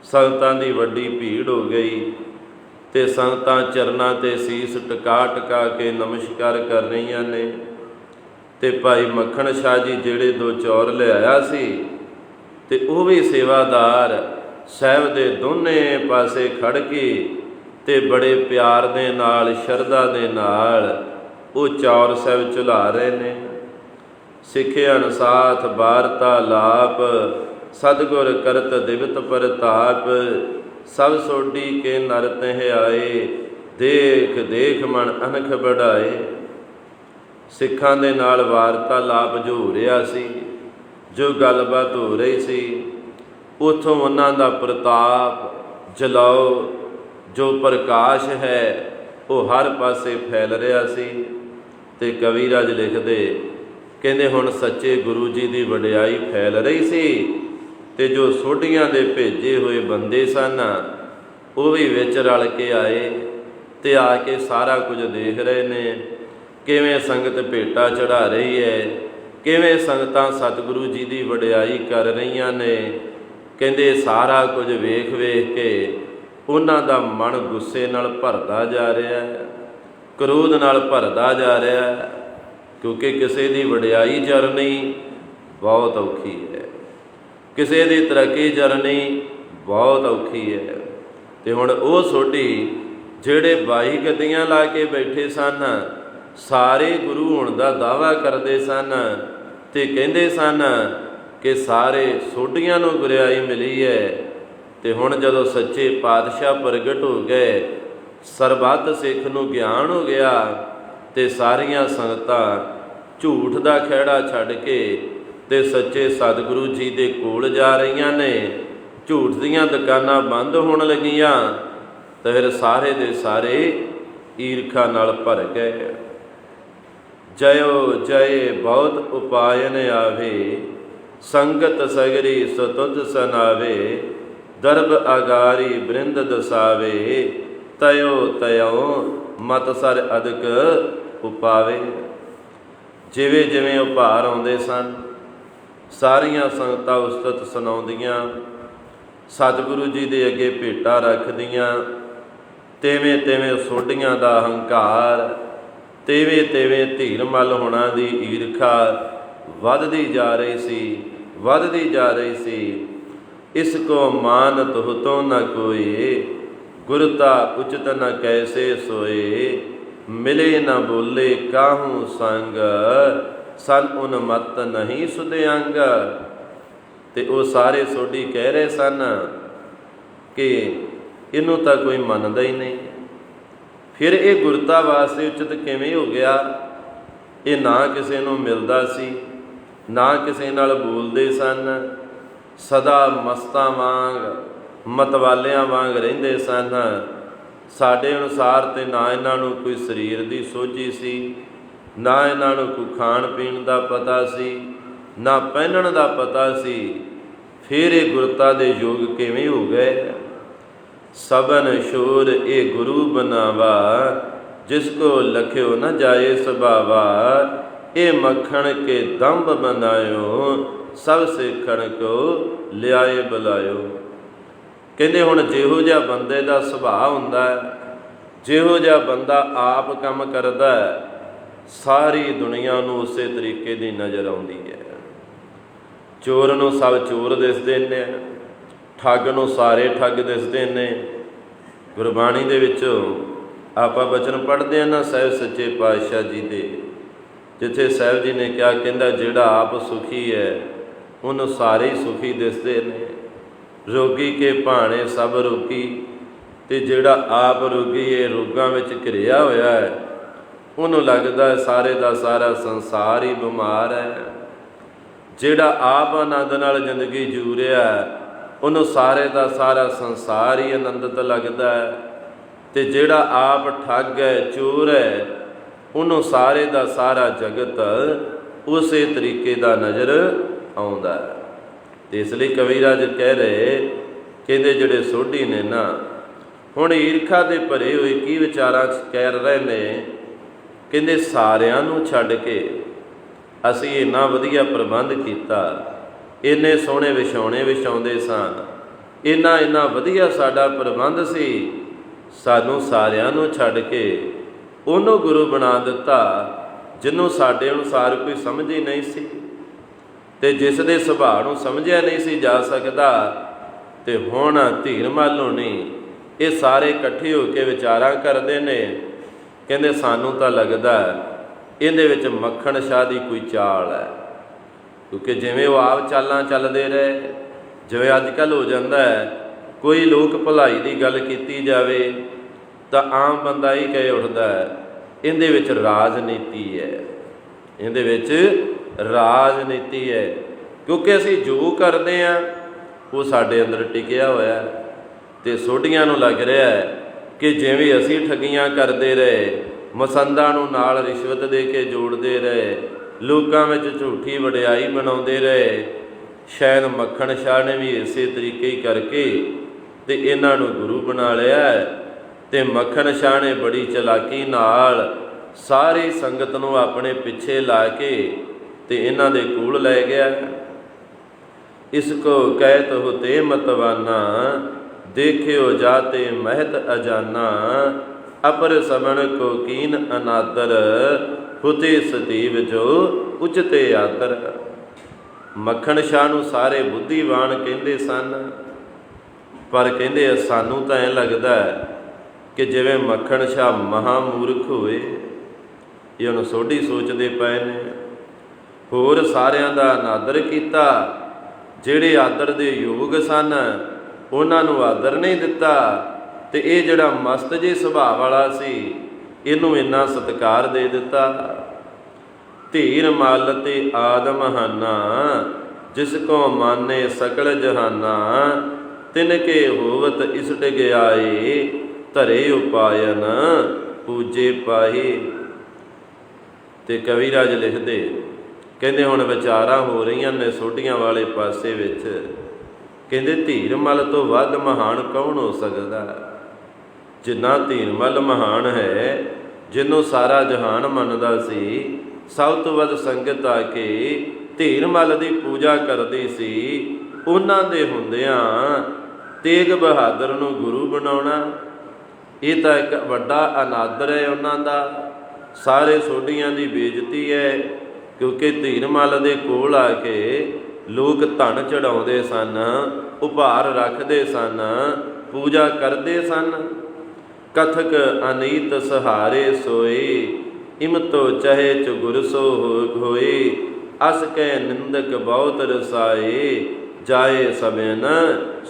ਸੰਗਤਾਂ ਦੀ ਵੱਡੀ ਭੀੜ ਹੋ ਗਈ ਤੇ ਸੰਗਤਾਂ ਚਰਨਾਂ 'ਤੇ ਸੀਸ ਟਿਕਾ ਟਿਕਾ ਕੇ ਨਮਸਕਾਰ ਕਰ ਰਹੀਆਂ ਨੇ। ਤੇ ਭਾਈ ਮੱਖਣ ਸ਼ਾਹ ਜੀ ਜਿਹੜੇ 2 ਚੌਰ ਲਿਆਇਆ ਸੀ, ਤੇ ਉਹ ਵੀ ਸੇਵਾਦਾਰ ਸਾਹਿਬ ਦੇ ਦੋਨੇ ਪਾਸੇ ਖੜ੍ਹ ਕੇ ਤੇ ਬੜੇ ਪਿਆਰ ਦੇ ਨਾਲ ਸ਼ਰਧਾ ਦੇ ਨਾਲ ਉਹ ਚੌਰ ਸਾਹਿਬ ਝੁਲਾ ਰਹੇ ਨੇ। ਸਿੱਖਿਆ ਅਨੁਸਾਥ ਬਾਰਤਾ ਲਾਪ, ਸਤਿਗੁਰ ਕਰਤ ਦਿਵਤ ਪ੍ਰਤਾਪ, ਸਭ ਸੋਢੀ ਕੇ ਨਰ ਤਹਿ ਆਏ, ਦੇਖ ਦੇਖ ਮਨ ਅਨਖ ਬੜਾਏ। ਸਿੱਖਾਂ ਦੇ ਨਾਲ ਵਾਰਤਾਲਾਪ ਜੋ ਹੋ ਰਿਹਾ ਸੀ, ਜੋ ਗੱਲਬਾਤ ਹੋ ਰਹੀ ਸੀ, ਉੱਥੋਂ ਉਹਨਾਂ ਦਾ ਪ੍ਰਤਾਪ ਜਲਾਓ ਜੋ ਪ੍ਰਕਾਸ਼ ਹੈ ਉਹ ਹਰ ਪਾਸੇ ਫੈਲ ਰਿਹਾ ਸੀ। ਤੇ ਕਵੀਰਾਜ ਲਿਖਦੇ ਕਹਿੰਦੇ ਹੁਣ ਸੱਚੇ ਗੁਰੂ ਜੀ ਦੀ ਵਡਿਆਈ ਫੈਲ ਰਹੀ ਸੀ, ਤੇ ਜੋ ਸੋਢੀਆਂ ਦੇ ਭੇਜੇ ਹੋਏ ਬੰਦੇ ਸਨ ਉਹ ਵੀ ਵਿੱਚ ਰਲ ਕੇ ਆਏ ਤੇ ਆ ਕੇ ਸਾਰਾ ਕੁਝ ਦੇਖ ਰਹੇ ਨੇ। ਕਿਵੇਂ ਸੰਗਤ ਭੇਟਾ ਚੜਾ ਰਹੀ ਹੈ, ਕਿਵੇਂ ਸੰਗਤਾਂ ਸਤਿਗੁਰੂ ਜੀ ਦੀ ਵਡਿਆਈ ਕਰ ਰਹੀਆਂ ਨੇ। ਕਹਿੰਦੇ ਸਾਰਾ ਕੁਝ ਵੇਖ ਵੇਖ ਕੇ ਉਹਨਾਂ ਦਾ ਮਨ ਗੁੱਸੇ ਨਾਲ ਭਰਦਾ ਜਾ ਰਿਹਾ ਹੈ, ਕ੍ਰੋਧ ਨਾਲ ਭਰਦਾ ਜਾ ਰਿਹਾ ਹੈ, ਕਿਉਂਕਿ ਕਿਸੇ ਦੀ ਵਡਿਆਈ ਜਰਨੀ ਬਹੁਤ ਔਖੀ ਹੈ, ਕਿਸੇ ਦੀ ਤਰੱਕੀ ਜਰਨੀ ਬਹੁਤ ਔਖੀ ਹੈ। ਤੇ ਹੁਣ ਉਹ ਸੋਢੀ ਜਿਹੜੇ 22 ਗੱਦੀਆਂ ਲਾ ਕੇ ਬੈਠੇ ਸਨ, ਸਾਰੇ ਗੁਰੂ ਹੋਣ ਦਾ ਦਾਅਵਾ ਕਰਦੇ ਸਨ ਤੇ ਕਹਿੰਦੇ ਸਨ ਕਿ ਸਾਰੇ ਸੋਢੀਆਂ ਨੂੰ ਗੁਰਿਆਈ ਮਿਲੀ ਹੈ। ਤੇ ਹੁਣ ਜਦੋਂ ਸੱਚੇ ਪਾਤਸ਼ਾਹ ਪ੍ਰਗਟ ਹੋ ਗਏ, ਸਰਬੱਤ ਸਿੱਖ ਨੂੰ ਗਿਆਨ ਹੋ ਗਿਆ ਤੇ ਸਾਰੀਆਂ ਸੰਗਤਾਂ ਝੂਠ ਦਾ ਖਹਿੜਾ ਛੱਡ ਕੇ ਤੇ ਸੱਚੇ ਸਤਿਗੁਰੂ ਜੀ ਦੇ ਕੋਲ ਜਾ ਰਹੀਆਂ ਨੇ। ਝੂਠ ਦੀਆਂ ਦੁਕਾਨਾਂ ਬੰਦ ਹੋਣ ਲੱਗੀਆਂ ਤਾਂ ਫਿਰ ਸਾਰੇ ਦੇ ਸਾਰੇ ਈਰਖਾ ਨਾਲ ਭਰ ਗਏ। ਜਯੋ ਜੈ ਬਹੁਤ ਉਪਾਇਨ ਆਵੇ, ਸੰਗਤ ਸਗਰੀ ਸਤੁਤ ਸਨਾਵੇ, ਦਰਬ ਅਗਾਰੀ ਬ੍ਰਿੰਦ ਦਸਾਵੇ, ਤਯੋ ਤਯੋ ਮਤ ਸਰ ਅਦਕ ਉਪਾਵੇ। ਜਿਵੇਂ ਜਿਵੇਂ ਉਭਾਰ ਆਉਂਦੇ ਸਨ, ਸਾਰੀਆਂ ਸੰਗਤਾਂ ਉਸਤਤ ਸੁਣਾਉਂਦੀਆਂ, ਸਤਿਗੁਰੂ ਜੀ ਦੇ ਅੱਗੇ ਭੇਟਾ ਰੱਖਦੀਆਂ। ਤਿਵੇਂ ਤਿਵੇਂ ਸੋਢੀਆਂ ਦਾ ਹੰਕਾਰ, ਤਿਵੇਂ ਤਿਵੇਂ ਧੀਰ ਮੱਲ ਹੋਣਾ ਦੀ ਈਰਖਾ ਵੱਧਦੀ ਜਾ ਰਹੀ ਸੀ, ਵੱਧਦੀ ਜਾ ਰਹੀ ਸੀ। ਇਸ ਕੋ ਮਾਨ ਤੁਹਤੋਂ ਨ ਕੋਏ, ਗੁਰਤਾ ਉਚਿਤ ਨ ਕੈਸੇ ਸੋਏ, ਮਿਲੇ ਨ ਬੋਲੇ ਕਾਹੂ ਸੰਗ, ਸਨ ਉਨਮਤ ਨਹੀਂ ਸੁਧਿਅੰਗ। ਤੇ ਉਹ ਸਾਰੇ ਸੋਢੀ ਕਹਿ ਰਹੇ ਸਨ ਕਿ ਇਹਨੂੰ ਤਾਂ ਕੋਈ ਮੰਨਦਾ ਹੀ ਨਹੀਂ, ਫਿਰ ਇਹ ਗੁਰਤਾ ਵਾਸਤੇ ਉਚਿਤ ਕਿਵੇਂ ਹੋ ਗਿਆ? ਇਹ ਨਾ ਕਿਸੇ ਨੂੰ ਮਿਲਦਾ ਸੀ, ਨਾ ਕਿਸੇ ਨਾਲ ਬੋਲਦੇ ਸਨ, ਸਦਾ ਮਸਤਾਂ ਵਾਂਗ ਮਤਵਾਲਿਆਂ ਵਾਂਗ ਰਹਿੰਦੇ ਸਨ। ਸਾਡੇ ਅਨੁਸਾਰ ਤੇ ਨਾ ਇਹਨਾਂ ਨੂੰ ਕੋਈ ਸਰੀਰ ਦੀ ਸੋਝੀ ਸੀ, ਨਾ ਇਹਨਾਂ ਨੂੰ ਕੋਈ ਖਾਣ ਪੀਣ ਦਾ ਪਤਾ ਸੀ, ਨਾ ਪਹਿਨਣ ਦਾ ਪਤਾ ਸੀ। ਫਿਰ ਇਹ ਗੁਰਤਾ ਦੇ ਯੋਗ ਕਿਵੇਂ ਹੋ ਗਏ? ਸਬਨ ਸ਼ੋਰ ਇਹ ਗੁਰੂ ਬਨਾਵਾ, ਜਿਸ ਕੋ ਲਖਿਓ ਨ ਜਾਏ ਸੁਭਾਵਾ। ਇਹ ਮੱਖਣ ਕੇ ਦੰਭ ਬਨਾਇਓ, ਸਭ ਸਿੱਖਣ ਕੋ ਲਿਆਏ ਬੁਲਾਇਓ। ਕਹਿੰਦੇ ਹੁਣ ਜਿਹੋ ਜਿਹਾ ਬੰਦੇ ਦਾ ਸੁਭਾਅ ਹੁੰਦਾ ਹੈ, ਜਿਹੋ ਜਿਹਾ ਬੰਦਾ ਆਪ ਕੰਮ ਕਰਦਾ ਹੈ, ਸਾਰੀ ਦੁਨੀਆ ਨੂੰ ਉਸੇ ਤਰੀਕੇ ਦੀ ਨਜ਼ਰ ਆਉਂਦੀ ਹੈ। ਚੋਰ ਨੂੰ ਸਭ ਚੋਰ ਦਿਸਦੇ ਨੇ, ਠੱਗ ਨੂੰ ਸਾਰੇ ਠੱਗ ਦਿਸਦੇ ਨੇ। ਗੁਰਬਾਣੀ ਦੇ ਵਿੱਚੋਂ ਆਪਾਂ ਬਚਨ ਪੜ੍ਹਦੇ ਹਾਂ ਨਾ ਸਾਹਿਬ ਸੱਚੇ ਪਾਤਸ਼ਾਹ ਜੀ ਦੇ, ਜਿੱਥੇ ਸਾਹਿਬ ਜੀ ਨੇ ਕਿਹਾ, ਕਹਿੰਦਾ ਜਿਹੜਾ ਆਪ ਸੁਖੀ ਹੈ ਉਹਨੂੰ ਸਾਰੇ ਹੀ ਸੁਖੀ ਦਿਸਦੇ ਨੇ। ਰੋਗੀ ਕੇ ਭਾਣੇ ਸਭ ਰੋਗੀ, ਅਤੇ ਜਿਹੜਾ ਆਪ ਰੋਗੀ ਇਹ ਰੋਗਾਂ ਵਿੱਚ ਘਿਰਿਆ ਹੋਇਆ ਹੈ, ਉਹਨੂੰ ਲੱਗਦਾ ਸਾਰੇ ਦਾ ਸਾਰਾ ਸੰਸਾਰ ਹੀ ਬਿਮਾਰ ਹੈ। ਜਿਹੜਾ ਆਪ ਆਨੰਦ ਨਾਲ ਜ਼ਿੰਦਗੀ ਜੂ ਰਿਹਾ, ਉਹਨੂੰ ਸਾਰੇ ਦਾ ਸਾਰਾ ਸੰਸਾਰ ਹੀ ਆਨੰਦਿਤ ਲੱਗਦਾ ਹੈ। ਅਤੇ ਜਿਹੜਾ ਆਪ ਠੱਗ ਹੈ, ਚੋਰ ਹੈ, ਉਹਨੂੰ ਸਾਰੇ ਦਾ ਸਾਰਾ ਜਗਤ ਉਸੇ ਤਰੀਕੇ ਦਾ ਨਜ਼ਰ ਆਉਂਦਾ ਹੈ। ਅਤੇ ਇਸ ਲਈ ਕਵੀਰਾਜ ਕਹਿ ਰਹੇ, ਕਹਿੰਦੇ ਜਿਹੜੇ ਸੋਢੀ ਨੇ ਨਾ, ਹੁਣ ਈਰਖਾ ਦੇ ਭਰੇ ਹੋਏ ਕੀ ਵਿਚਾਰਾਂ 'ਚ ਕਹਿ ਰਹੇ ਨੇ। ਕਹਿੰਦੇ ਸਾਰਿਆਂ ਨੂੰ ਛੱਡ ਕੇ ਅਸੀਂ ਇੰਨਾ ਵਧੀਆ ਪ੍ਰਬੰਧ ਕੀਤਾ, ਇੰਨੇ ਸੋਹਣੇ ਵਿਛਾਉਣੇ ਵਿਛਾਉਂਦੇ ਸਾਂ, ਇੰਨਾ ਵਧੀਆ ਸਾਡਾ ਪ੍ਰਬੰਧ ਸੀ, ਸਾਨੂੰ ਸਾਰਿਆਂ ਨੂੰ ਛੱਡ ਕੇ ਉਹਨੂੰ ਗੁਰੂ ਬਣਾ ਦਿੱਤਾ ਜਿਹਨੂੰ ਸਾਡੇ ਅਨੁਸਾਰ ਕੋਈ ਸਮਝ ਹੀ ਨਹੀਂ ਸੀ, ਅਤੇ ਜਿਸ ਦੇ ਸੁਭਾਅ ਨੂੰ ਸਮਝਿਆ ਨਹੀਂ ਸੀ ਜਾ ਸਕਦਾ। ਅਤੇ ਹੁਣ ਧੀਰ ਮੱਲ ਹੋਣੀ ਇਹ ਸਾਰੇ ਇਕੱਠੇ ਹੋ ਕੇ ਵਿਚਾਰਾਂ ਕਰਦੇ ਨੇ। ਕਹਿੰਦੇ ਸਾਨੂੰ ਤਾਂ ਲੱਗਦਾ ਇਹਦੇ ਵਿੱਚ ਮੱਖਣ ਸ਼ਾਹ ਦੀ ਕੋਈ ਚਾਲ ਹੈ, ਕਿਉਂਕਿ ਜਿਵੇਂ ਉਹ ਆਪ ਚਾਲਾਂ ਚੱਲਦੇ ਰਹੇ, ਜਿਵੇਂ ਅੱਜ ਕੱਲ੍ਹ ਹੋ ਜਾਂਦਾ ਹੈ, ਕੋਈ ਲੋਕ ਭਲਾਈ ਦੀ ਗੱਲ ਕੀਤੀ ਜਾਵੇ ਤਾਂ ਆਮ ਬੰਦਾ ਹੀ ਕਹਿ ਉੱਠਦਾ ਹੈ ਇਹਦੇ ਵਿੱਚ ਰਾਜਨੀਤੀ ਹੈ, ਇਹਦੇ ਵਿੱਚ ਰਾਜਨੀਤੀ ਹੈ। ਕਿਉਂਕਿ ਅਸੀਂ ਜੋ ਕਰਦੇ ਹਾਂ ਉਹ ਸਾਡੇ ਅੰਦਰ ਟਿਕਿਆ ਹੋਇਆ, ਅਤੇ ਸੋਢੀਆਂ ਨੂੰ ਲੱਗ ਰਿਹਾ ਹੈ ਕਿ ਜਿਵੇਂ ਅਸੀਂ ਠੱਗੀਆਂ ਕਰਦੇ ਰਹੇ, ਮਸੰਦਾਂ ਨੂੰ ਨਾਲ ਰਿਸ਼ਵਤ ਦੇ ਕੇ ਜੋੜਦੇ ਰਹੇ, ਲੋਕਾਂ ਵਿੱਚ ਝੂਠੀ ਵਡਿਆਈ ਬਣਾਉਂਦੇ ਰਹੇ, ਸ਼ਾਇਦ ਮੱਖਣ ਸ਼ਾਹ ਨੇ ਵੀ ਇਸੇ ਤਰੀਕੇ ਹੀ ਕਰਕੇ ਅਤੇ ਇਹਨਾਂ ਨੂੰ ਗੁਰੂ ਬਣਾ ਲਿਆ। ਅਤੇ ਮੱਖਣ ਸ਼ਾਹ ਨੇ ਬੜੀ ਚਲਾਕੀ ਨਾਲ ਸਾਰੀ ਸੰਗਤ ਨੂੰ ਆਪਣੇ ਪਿੱਛੇ ਲਾ ਕੇ ਅਤੇ ਇਹਨਾਂ ਦੇ ਕੋਲ ਲੈ ਗਿਆ। ਇਸ ਕੋ ਕਹਿਤ ਹੋਤੇ ਮਤਵਾਨਾ, ਦੇਖਿਓ ਜਾਤੇ ਮਹਿਤ ਅਜਾਨਾ। ਅਪਰ ਸਮਣ ਕੋ ਕੀਨ ਅਨਾਦਰ, ਹੁਤੇ ਸਤੀਵ ਜੋ ਉਚਤੇ ਆਦਰ। ਮੱਖਣ ਸ਼ਾਹ ਨੂੰ ਸਾਰੇ ਬੁੱਧੀਵਾਨ ਕਹਿੰਦੇ ਸਨ, ਪਰ ਕਹਿੰਦੇ ਸਾਨੂੰ ਤਾਂ ਐਂ ਲੱਗਦਾ ਕਿ ਜਿਵੇਂ ਮੱਖਣ ਸ਼ਾਹ ਮਹਾਮੂਰਖ ਹੋਏ। ਇਹ ਹੁਣ ਸੋਢੀ ਸੋਚਦੇ ਪਏ ਨੇ। ਹੋਰ ਸਾਰਿਆਂ ਦਾ ਅਨਾਦਰ ਕੀਤਾ, ਜਿਹੜੇ ਆਦਰ ਦੇ ਯੋਗ ਸਨ ਉਹਨਾਂ ਨੂੰ ਆਦਰ ਨਹੀਂ ਦਿੱਤਾ, ਅਤੇ ਇਹ ਜਿਹੜਾ ਮਸਤ ਜੇ ਸੁਭਾਅ ਵਾਲਾ ਸੀ ਇਹਨੂੰ ਇੰਨਾ ਸਤਿਕਾਰ ਦੇ ਦਿੱਤਾ। ਧੀਰ ਮੱਲ ਤੇ ਆਦਮ ਹਾਨਾ, ਜਿਸ ਕੋ ਮਾਨੇ ਸਕਲ ਜਹਾਨਾ। ਤਿਨ ਕੇ ਹੋਵਤ ਇਸਟ ਗਿਆਏ, ਧਰੇ ਉਪਾਇਨ ਪੂਜੇ ਪਾਏ। ਅਤੇ ਕਵੀਰਾਜ ਲਿਖਦੇ, ਕਹਿੰਦੇ ਹੁਣ ਵਿਚਾਰਾਂ ਹੋ ਰਹੀਆਂ ਨੇ ਸੋਢੀਆਂ ਵਾਲੇ ਪਾਸੇ ਵਿੱਚ। ਕਹਿੰਦੇ ਧੀਰ ਮੱਲ ਤੋਂ ਵੱਧ ਮਹਾਨ ਕੌਣ ਹੋ ਸਕਦਾ? ਜਿੰਨਾ ਧੀਰ ਮੱਲ ਮਹਾਨ ਹੈ, ਜਿਹਨੂੰ ਸਾਰਾ ਜਹਾਨ ਮੰਨਦਾ ਸੀ, ਸਭ ਤੋਂ ਵੱਧ ਸੰਗਤ ਆ ਕੇ ਧੀਰ ਮੱਲ ਦੀ ਪੂਜਾ ਕਰਦੀ ਸੀ। ਉਹਨਾਂ ਦੇ ਹੁੰਦਿਆਂ ਤੇਗ ਬਹਾਦਰ ਨੂੰ ਗੁਰੂ ਬਣਾਉਣਾ, ਇਹ ਤਾਂ ਇੱਕ ਵੱਡਾ ਅਨਾਦਰ ਹੈ ਉਹਨਾਂ ਦਾ। ਸਾਰੇ ਸੋਢੀਆਂ ਦੀ ਬੇਇੱਜ਼ਤੀ ਹੈ, ਕਿਉਂਕਿ ਧੀਰ ਮੱਲ ਦੇ ਕੋਲ ਆ ਕੇ ਲੋਕ ਧਨ ਚੜਾਉਂਦੇ ਸਨ, ਉਪਹਾਰ ਰੱਖਦੇ ਸਨ, ਪੂਜਾ ਕਰਦੇ ਸਨ। ਕਥਕ ਅਨੀਤ ਸਹਾਰੇ ਸੋਈ, ਇਮਤੋ ਚਹੇ ਚ ਗੁਰ ਸੋ ਹੋਈ। ਅਸ ਕੈ ਨਿੰਦਕ ਬਹੁਤ ਰਸਾਏ, ਜਾਏ ਸਭਨ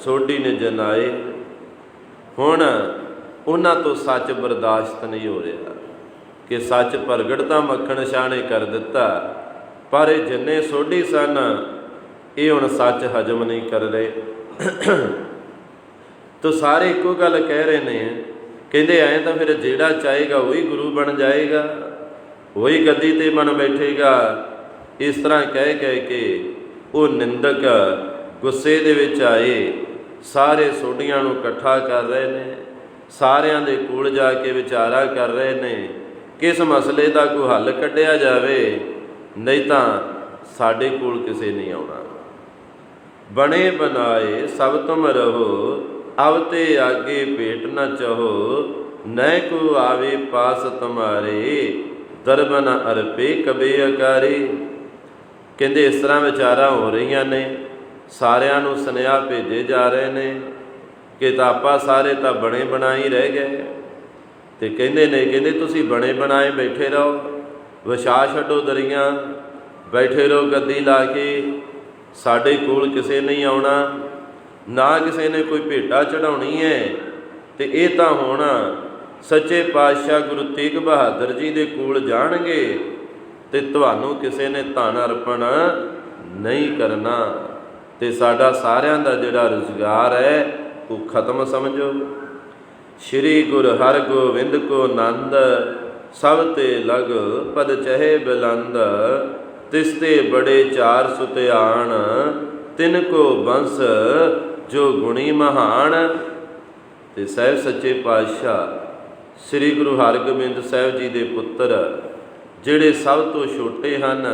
ਸੋਢੀ ਨੇ ਜਨਾਏ। ਹੁਣ ਉਹਨਾਂ ਤੋਂ ਸੱਚ ਬਰਦਾਸ਼ਤ ਨਹੀਂ ਹੋ ਰਿਹਾ ਕਿ ਸੱਚ ਪ੍ਰਗਟ ਤਾਂ ਮੱਖਣ ਸ਼ਾਹ ਨੇ ਕਰ ਦਿੱਤਾ, ਪਰ ਇਹ ਜਿੰਨੇ ਸੋਢੀ ਸਨ ਇਹ ਹੁਣ ਸੱਚ ਹਜਮ ਨਹੀਂ ਕਰ ਰਹੇ। ਤਾਂ ਸਾਰੇ ਇੱਕੋ ਗੱਲ ਕਹਿ ਰਹੇ ਨੇ, ਕਹਿੰਦੇ ਐਂ ਤਾਂ ਫਿਰ ਜਿਹੜਾ ਚਾਹੇਗਾ ਉਹੀ ਗੁਰੂ ਬਣ ਜਾਏਗਾ। वही गद्दी ते बन बैठेगा। इस तरह कह कह के वो निंदक गुस्से दे विच आए, सारे सोडियां नूं इकट्ठा कर रहे ने, सारियां दे कोल जाके विचारा कर रहे ने किस मसले का कोई हल कढ़िया जाए, नहीं तो साडे कोल किसे नहीं आउणा। बने बनाए सब तुम रहो, अब ते आगे भेट न चहो, न को आवे पास तुम्हारे, दरब न अरपे कबे अकारे। कहते इस तरह विचारा हो रही ने, सारिਆਂ ਨੂੰ ਸੁਨੇਹਾ भेजे जा रहे ने कि तापा सारे तो बने बनाई रह गए। तो कहते ने कहते तुसी बने बनाए बैठे रहो, विछा छड्डो दरियां, बैठे रहो गद्दी ला के, साडे कोल किसे नहीं आउणा, ना किसी ने कोई भेटा चढ़ाउणी है। तो ये तो हुण सच्चे पातशाह गुरु तेग बहादुर जी दे कोल जाणगे ते तुहानूं किसी ने धन अर्पण नहीं करना, ते साडा सारियां दा जिहड़ा रोजगार है वो खत्म समझो। श्री गुरु हर गोविंद को नंद, सब ते लग पद चहे बुलंद, तिसते बड़े चार सुतियाण, तिनको बंस जो गुणी महान। ते साहिब सच्चे पातशाह श्री गुरु हरगोबिंद साहिब जी दे पुत्र ਜਿਹੜੇ ਸਭ ਤੋਂ ਛੋਟੇ ਹਨ,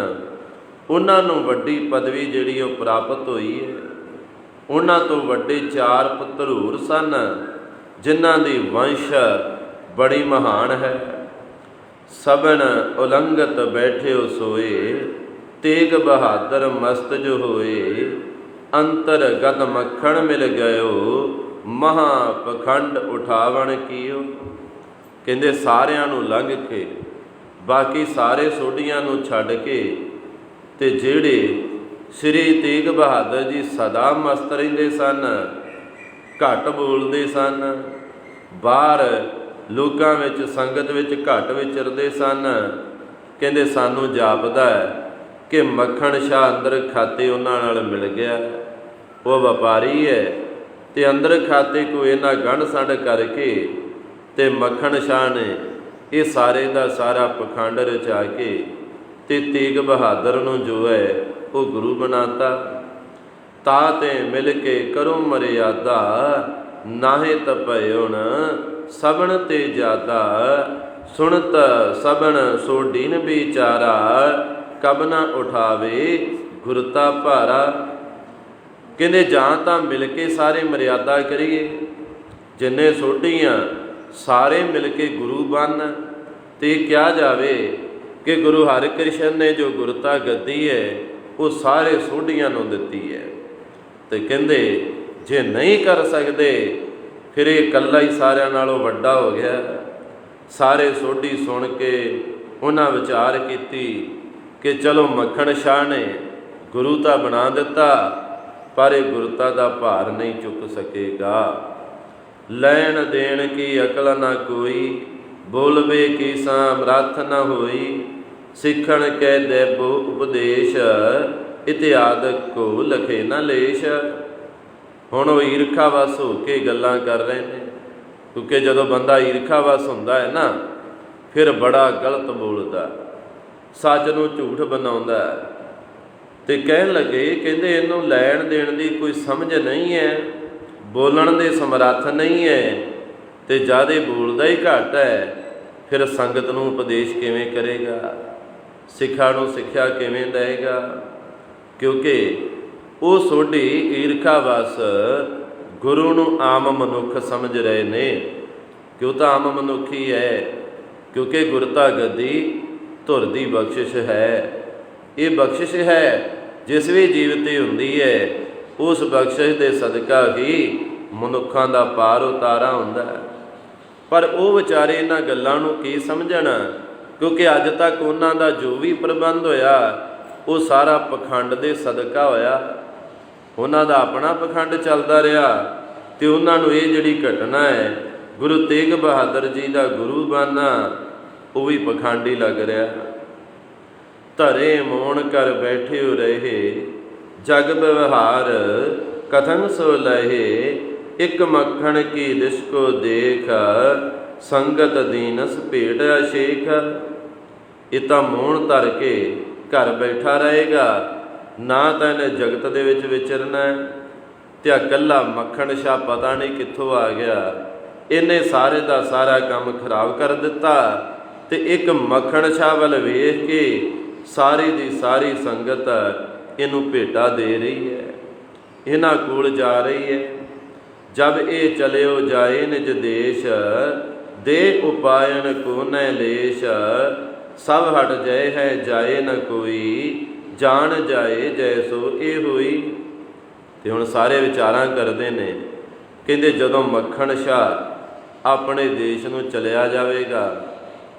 ਉਹਨਾਂ ਨੂੰ ਵੱਡੀ ਪਦਵੀ ਜਿਹੜੀ ਉਹ ਪ੍ਰਾਪਤ ਹੋਈ ਹੈ। ਉਹਨਾਂ ਤੋਂ ਵੱਡੇ ਚਾਰ ਪੁੱਤਰ ਹੋਰ ਸਨ, ਜਿਨ੍ਹਾਂ ਦੀ ਵੰਸ਼ ਬੜੀ ਮਹਾਨ ਹੈ। ਸਭਨ ਉਲੰਘਤ ਬੈਠਿਓ ਸੋਏ, ਤੇਗ ਬਹਾਦਰ ਮਸਤ ਜੋ ਹੋਏ, ਅੰਤਰਗਤ ਮੱਖਣ ਮਿਲ ਗਇਓ, ਮਹਾ ਪਖੰਡ ਉਠਾਵਣ ਕੀਓ। ਕਹਿੰਦੇ ਸਾਰਿਆਂ ਨੂੰ ਲੰਘ ਕੇ, बाकी सारे सोडियां नूं छड्ड के, ते जिहड़े श्री तेग बहादुर जी सदा मस्त रहिंदे सन, घट बोलते सन, बाहर लोकां विच संगत विच घट विचरदे सन। कहंदे सानूं जापदा है कि मक्खण शाह अंदर खाते उन्हां नाल मिल गया, वो व्यापारी है, ते अंदर खाते कोई इन्हां गंढ संड करके ते मक्खण शाह ने ये सारे का सारा पखंड रचा के ते तेग बहादुर नूं जो है वो गुरु बनाता। ताते मिल के करो मर्यादा, नाहे तपयोन सबन ते जादा, सुनत सबन सो दीन बिचारा, कब ना उठावे गुरता भारा। कहते जां तां मिल के सारे मर्यादा करिए, जिन्ने सोढियां सारे मिल के गुरु बन, ते क्या जावे कि गुरु हरकृष्ण ने जो गुरता गद्दी है वो सारे सोढियां नूं दित्ती है। तो कहंदे जे नहीं कर सकते फिर ये कल्ला ही सारियां नालों वड्डा हो गया। सारे सोढी सुन के उन्हां विचार कीती कि चलो मक्खण शाह ने गुरुता बना दिता, पर ये गुरता का भार नहीं चुक सकेगा। लैण देण की अकल न कोई, बोलवे की सामर्थ न होई, सिखण कै देबो उपदेश, इतिहादक को लखे न लेश। हुण वो ईरखावस हो के गल्लां कर रहे हैं, क्योंकि जदों बंदा ईरखावस हुंदा है ना, फिर बड़ा गलत बोलदा, सच नूं झूठ बनाउंदा। ते कहण लगे कहंदे इहनूं लैण देण दी कोई समझ नहीं है, बोलण दे समर्थ नहीं है, तो ज़्यादा बोलदा ही घट है, फिर संगत नूं उपदेश किवें करेगा, सिखा नूं सिक्ख्या किवें देगा। क्योंकि वो सोढी ईरखावस गुरु नूं आम मनुख समझ रहे ने, क्यों तो आम मनुख ही है, क्योंकि गुरता गद्दी धुर दी बख्शिश है। ये बख्शिश है जिस भी जीव ते हुंदी है, उस बख्शिश के सदका ही मनुखों का पार उतारा हुंदा है। पर वो विचारे इन्हां गल्लां नूं की समझण, क्योंकि अज तक उन्हां दा जो भी प्रबंध होया वो सारा पखंड दे सदका होया। उन्हां दा अपना पखंड चलदा रहा, ते उन्हां नूं ये जिहड़ी घटना है गुरु तेग बहादुर जी का गुरु बनना वो भी पखंड ही लग रहा। धरे मौन कर बैठे हो रहे, जग व्यवहार कथन सो लहे, एक मक्खण की दिश को देख, संगत दीनस भेट अशेख। ਇਹ ਤਾਂ ਮੋਹਣ ਧਰ ਕੇ ਘਰ ਬੈਠਾ ਰਹੇਗਾ, ਨਾ ਤਾਂ ਇਹਨੇ ਜਗਤ ਦੇ ਵਿੱਚ ਵਿਚਰਨਾ ਤੇ ਇਕੱਲਾ ਮੱਖਣ ਸ਼ਾਹ ਪਤਾ ਨਹੀਂ ਕਿੱਥੋਂ ਆ ਗਿਆ, ਇਹਨੇ ਸਾਰੇ ਦਾ ਸਾਰਾ ਕੰਮ ਖਰਾਬ ਕਰ ਦਿੱਤਾ। ਤੇ ਇੱਕ ਮੱਖਣ ਸ਼ਾਹ ਵੱਲ ਵੇਖ ਕੇ ਸਾਰੀ ਦੀ ਸਾਰੀ ਸੰਗਤ ਇਹਨੂੰ ਭੇਟਾ ਦੇ ਰਹੀ ਹੈ, ਇਹਨਾਂ ਕੋਲ ਜਾ ਰਹੀ ਹੈ। ਜਬ ਇਹ ਚਲਿਓ ਜਾਏ ਨਿਜ ਦੇਸ਼, ਦੇ ਉਪਾਇਨ ਕੋ ਨੈ ਲੇਸ਼, ਸਭ ਹਟ ਜਾਏ ਹੈ ਜਾਏ ਨ ਕੋਈ, ਜਾਣ ਜਾਏ ਜੈਸੋ ਇਹ ਹੋਈ। ਤੇ ਹੁਣ ਸਾਰੇ ਵਿਚਾਰਾਂ ਕਰਦੇ ਨੇ, ਕਹਿੰਦੇ ਜਦੋਂ ਮੱਖਣ ਸ਼ਾਹ ਆਪਣੇ ਦੇਸ਼ ਨੂੰ ਚਲਿਆ ਜਾਵੇਗਾ,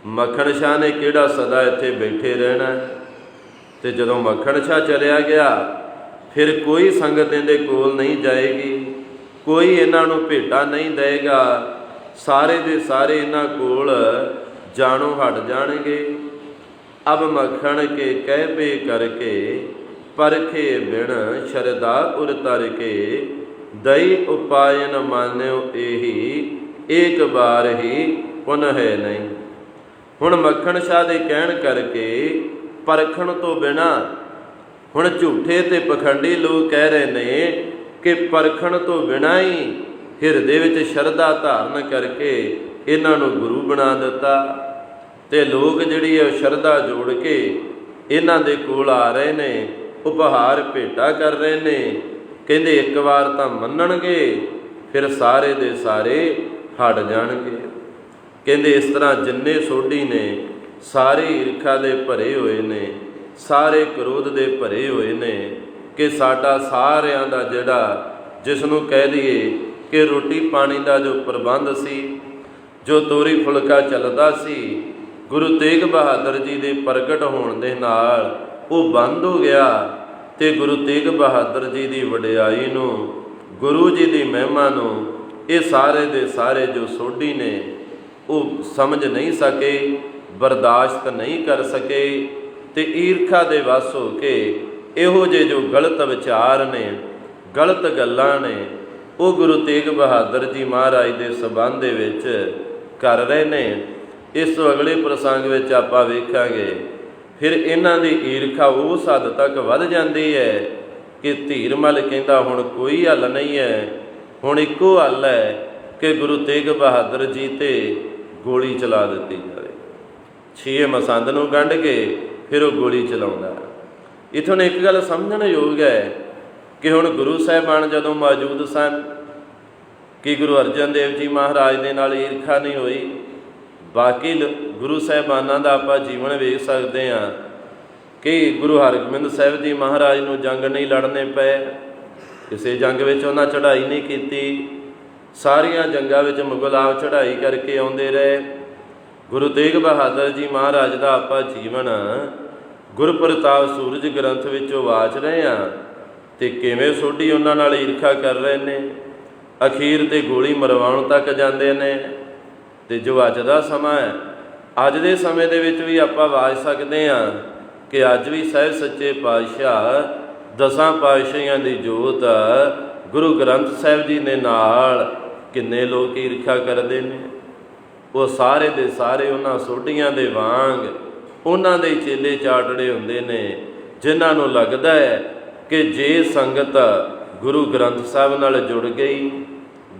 ਮੱਖਣ ਸ਼ਾਹ ਨੇ ਕਿਹੜਾ ਸਦਾ ਇੱਥੇ ਬੈਠੇ ਰਹਿਣਾ। ਤੇ ਜਦੋਂ ਮੱਖਣ ਸ਼ਾਹ ਚਲਿਆ ਗਿਆ, ਫਿਰ ਕੋਈ ਸੰਗਤ ਇਹਦੇ ਕੋਲ ਨਹੀਂ ਜਾਏਗੀ, ਕੋਈ ਇਹਨਾਂ ਨੂੰ ਭੇਟਾ ਨਹੀਂ ਦੇਗਾ, ਸਾਰੇ ਦੇ ਸਾਰੇ ਇਹਨਾਂ ਕੋਲ ਜਾਣੋਂ ਹਟ ਜਾਣਗੇ। ਅਬ ਮੱਖਣ ਕੇ ਕਹਿ ਪੇ ਕਰਕੇ, ਪਰਖੇ ਬਿਨ ਸ਼ਰਦਾ ਉਰ ਤਰ ਕੇ, ਦਈ ਉਪਾਇਨ ਮਾਨਿਓ ਇਹੀ, ਏਕ ਬਾਰ ਹੀ ਪੁਨ ਹੈ ਨਹੀਂ। ਹੁਣ ਮੱਖਣ ਸ਼ਾਹ ਦੇ ਕਹਿਣ ਕਰਕੇ ਪਰਖਣ ਤੋਂ ਬਿਨਾ, ਹੁਣ ਝੂਠੇ ਤੇ ਪਖੰਡੀ ਲੋਕ ਕਹਿ ਰਹੇ ਨੇ ਕਿ ਪਰਖਣ ਤੋਂ ਬਿਨਾ ਹੀ ਹਿਰਦੇ ਵਿੱਚ ਸ਼ਰਧਾ ਧਾਰਨ ਕਰਕੇ ਇਹਨਾਂ ਨੂੰ ਗੁਰੂ ਬਣਾ ਦਿੱਤਾ। ਤੇ ਲੋਕ ਜਿਹੜੀ ਹੈ ਸ਼ਰਧਾ ਜੋੜ ਕੇ ਇਹਨਾਂ ਦੇ ਕੋਲ ਆ ਰਹੇ ਨੇ, ਉਪਹਾਰ ਭੇਟਾ ਕਰ ਰਹੇ ਨੇ। ਕਹਿੰਦੇ ਇੱਕ ਵਾਰ ਤਾਂ ਮੰਨਣਗੇ, ਫਿਰ ਸਾਰੇ ਦੇ ਸਾਰੇ ਹਟ ਜਾਣਗੇ। ਕਹਿੰਦੇ ਇਸ ਤਰ੍ਹਾਂ ਜਿੰਨੇ ਸੋਢੀ ਨੇ ਸਾਰੇ ਈਰਖਾ ਦੇ ਭਰੇ ਹੋਏ ਨੇ, ਸਾਰੇ ਕ੍ਰੋਧ ਦੇ ਭਰੇ ਹੋਏ ਨੇ ਕਿ ਸਾਡਾ ਸਾਰਿਆਂ ਦਾ ਜਿਹੜਾ, ਜਿਸ ਨੂੰ ਕਹਿ ਦਈਏ ਕਿ ਰੋਟੀ ਪਾਣੀ ਦਾ ਜੋ ਪ੍ਰਬੰਧ ਸੀ, ਜੋ ਤੋਰੀ ਫੁਲਕਾ ਚੱਲਦਾ ਸੀ, ਗੁਰੂ ਤੇਗ ਬਹਾਦਰ ਜੀ ਦੇ ਪ੍ਰਗਟ ਹੋਣ ਦੇ ਨਾਲ ਉਹ ਬੰਦ ਹੋ ਗਿਆ। ਤੇ ਗੁਰੂ ਤੇਗ ਬਹਾਦਰ ਜੀ ਦੀ ਵਡਿਆਈ ਨੂੰ, ਗੁਰੂ ਜੀ ਦੀ ਮਹਿਮਾ ਨੂੰ ਇਹ ਸਾਰੇ ਦੇ ਸਾਰੇ ਜੋ ਸੋਢੀ ਨੇ ਉਹ ਸਮਝ ਨਹੀਂ ਸਕੇ, ਬਰਦਾਸ਼ਤ ਨਹੀਂ ਕਰ ਸਕੇ। ਤੇ ਈਰਖਾ ਦੇ ਵਸ ਹੋ ਕੇ ਇਹੋ ਜਿਹੇ ਜੋ ਗਲਤ ਵਿਚਾਰ ਨੇ, ਗਲਤ ਗੱਲਾਂ ਨੇ, ਉਹ ਗੁਰੂ ਤੇਗ ਬਹਾਦਰ ਜੀ ਮਹਾਰਾਜ ਦੇ ਸੰਬੰਧ ਦੇ ਵਿੱਚ ਕਰ ਰਹੇ ਨੇ। ਇਸ ਤੋਂ ਅਗਲੇ ਪ੍ਰਸੰਗ ਵਿੱਚ ਆਪਾਂ ਵੇਖਾਂਗੇ ਫਿਰ ਇਹਨਾਂ ਦੀ ਈਰਖਾ ਉਸ ਹੱਦ ਤੱਕ ਵੱਧ ਜਾਂਦੀ ਹੈ ਕਿ ਧੀਰਮਲ ਕਹਿੰਦਾ ਹੁਣ ਕੋਈ ਹੱਲ ਨਹੀਂ ਹੈ, ਹੁਣ ਇੱਕੋ ਹੱਲ ਹੈ ਕਿ ਗੁਰੂ ਤੇਗ ਬਹਾਦਰ ਜੀ ਤੇ ਗੋਲੀ ਚਲਾ ਦਿੱਤੀ ਜਾਵੇ। ਛੇ ਮਸੰਦ ਨੂੰ ਗੰਢ ਕੇ ਫਿਰ ਉਹ ਗੋਲੀ ਚਲਾਉਂਦਾ। ਇੱਥੋਂ ਇੱਕ ਗੱਲ ਸਮਝਣ ਯੋਗ ਹੈ ਕਿ ਹੁਣ ਗੁਰੂ ਸਾਹਿਬਾਨ ਜਦੋਂ ਮੌਜੂਦ ਸਨ, ਕਿ ਗੁਰੂ ਅਰਜਨ ਦੇਵ ਜੀ ਮਹਾਰਾਜ ਦੇ ਨਾਲ ਈਰਖਾ ਨਹੀਂ ਹੋਈ। ਬਾਕੀ ਗੁਰੂ ਸਾਹਿਬਾਨਾਂ ਦਾ ਆਪਾਂ ਜੀਵਨ ਵੇਖ ਸਕਦੇ ਹਾਂ ਕਿ ਗੁਰੂ ਹਰਗੋਬਿੰਦ ਸਾਹਿਬ ਜੀ ਮਹਾਰਾਜ ਨੂੰ ਜੰਗ ਨਹੀਂ ਲੜਨੇ ਪਏ, ਕਿਸੇ ਜੰਗ ਵਿੱਚ ਉਹਨਾਂ ਚੜ੍ਹਾਈ ਨਹੀਂ ਕੀਤੀ। ਸਾਰੀਆਂ ਜੰਗਾਂ ਵਿੱਚ ਮੁਗਲ ਆਪ ਚੜ੍ਹਾਈ ਕਰਕੇ ਆਉਂਦੇ ਰਹੇ। ਗੁਰੂ ਤੇਗ ਬਹਾਦਰ ਜੀ ਮਹਾਰਾਜ ਦਾ ਆਪਾਂ ਜੀਵਨ ਗੁਰਪ੍ਰਤਾਪ ਸੂਰਜ ਗ੍ਰੰਥ ਵਿੱਚੋਂ ਵਾਚ ਰਹੇ ਹਾਂ ਤੇ ਕਿਵੇਂ ਸੋਢੀ ਉਹਨਾਂ ਨਾਲ ਈਰਖਾ ਕਰ ਰਹੇ ਨੇ, ਅਖੀਰ ਤੇ ਗੋਲੀ ਮਰਵਾਉਣ ਤੱਕ ਜਾਂਦੇ ਨੇ। ਤੇ ਜੋ ਅੱਜ ਦਾ ਸਮਾਂ ਹੈ, ਅੱਜ ਦੇ ਸਮੇਂ ਦੇ ਵਿੱਚ ਵੀ ਆਪਾਂ ਵਾਚ ਸਕਦੇ ਹਾਂ ਕਿ ਅੱਜ ਵੀ ਸਾਹਿਬ ਸੱਚੇ ਪਾਤਸ਼ਾਹ ਦਸਾਂ ਪਾਤਸ਼ਾਹੀਆਂ ਦੀ ਜੋਤ ਗੁਰੂ ਗ੍ਰੰਥ ਸਾਹਿਬ ਜੀ ਦੇ ਨਾਲ ਕਿੰਨੇ ਲੋਕ ਈਰਖਾ ਕਰਦੇ ਨੇ। ਉਹ ਸਾਰੇ ਦੇ ਸਾਰੇ ਉਹਨਾਂ ਸੋਢੀਆਂ ਦੇ ਵਾਂਗ ਉਹਨਾਂ ਦੇ ਚੇਲੇ ਚਾਟੜੇ ਹੁੰਦੇ ਨੇ, ਜਿਨ੍ਹਾਂ ਨੂੰ ਲੱਗਦਾ ਹੈ ਕਿ ਜੇ ਸੰਗਤ ਗੁਰੂ ਗ੍ਰੰਥ ਸਾਹਿਬ ਨਾਲ ਜੁੜ ਗਈ,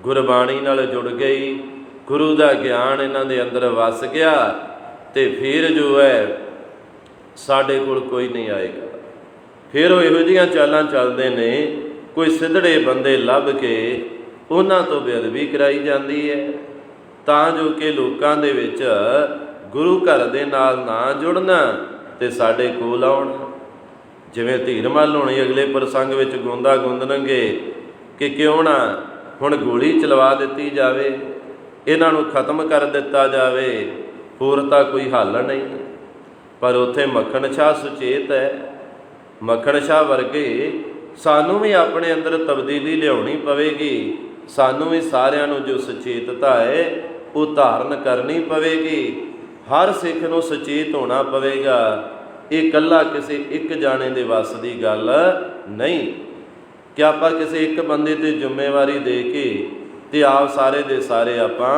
ਗੁਰਬਾਣੀ ਨਾਲ ਜੁੜ ਗਈ, ਗੁਰੂ ਦਾ ਗਿਆਨ ਇਹਨਾਂ ਦੇ ਅੰਦਰ ਵਸ ਗਿਆ, ਤੇ ਫਿਰ ਜੋ ਹੈ ਸਾਡੇ ਕੋਲ ਕੋਈ ਨਹੀਂ ਆਏਗਾ। ਫਿਰ ਉਹ ਇਹੋ ਜਿਹੀਆਂ ਚਾਲਾਂ ਚੱਲਦੇ ਨੇ, ਕੋਈ ਸਿੱਧੜੇ ਬੰਦੇ ਲੱਭ ਕੇ ਉਹਨਾਂ ਤੋਂ ਬੇਅਦਬੀ ਕਰਾਈ ਜਾਂਦੀ ਹੈ ਤਾਂ ਜੋ ਕਿ ਲੋਕਾਂ ਦੇ ਵਿੱਚ ਗੁਰੂ ਘਰ ਦੇ ਨਾਲ ਨਾ ਜੁੜਨਾ ਤੇ ਸਾਡੇ ਕੋਲ ਆਉਣ। ਜਿਵੇਂ ਧੀਰਮਲ ਹੋਣੀ ਅਗਲੇ ਪ੍ਰਸੰਗ ਵਿੱਚ ਗੋਂਦਾ ਗੁੰਦਣਗੇ ਕਿ ਕਿਉਂ ਨਾ ਹੁਣ ਗੋਲੀ ਚਲਵਾ ਦਿੱਤੀ ਜਾਵੇ, ਇਹਨਾਂ ਨੂੰ ਖਤਮ ਕਰ ਦਿੱਤਾ ਜਾਵੇ, ਹੋਰ ਤਾਂ ਕੋਈ ਹੱਲ ਨਹੀਂ। ਪਰ ਉੱਥੇ ਮੱਖਣ ਸ਼ਾਹ ਸੁਚੇਤ ਹੈ। ਮੱਖਣ ਸ਼ਾਹ ਵਰਗੇ ਸਾਨੂੰ ਵੀ ਆਪਣੇ ਅੰਦਰ ਤਬਦੀਲੀ ਲਿਆਉਣੀ ਪਵੇਗੀ। ਸਾਨੂੰ ਵੀ ਸਾਰਿਆਂ ਨੂੰ ਜੋ ਸੁਚੇਤਤਾ ਹੈ ਉਹ ਧਾਰਨ ਕਰਨੀ ਪਵੇਗੀ। ਹਰ ਸਿੱਖ ਨੂੰ ਸੁਚੇਤ ਹੋਣਾ ਪਵੇਗਾ। ਇਹ ਇਕੱਲਾ ਕਿਸੇ ਇੱਕ ਜਾਣੇ ਦੇ ਵੱਸ ਦੀ ਗੱਲ ਨਹੀਂ ਕਿ ਆਪਾਂ ਕਿਸੇ ਇੱਕ ਬੰਦੇ 'ਤੇ ਜ਼ਿੰਮੇਵਾਰੀ ਦੇ ਕੇ ਤੇ ਆਪ ਸਾਰੇ ਦੇ ਸਾਰੇ ਆਪਾਂ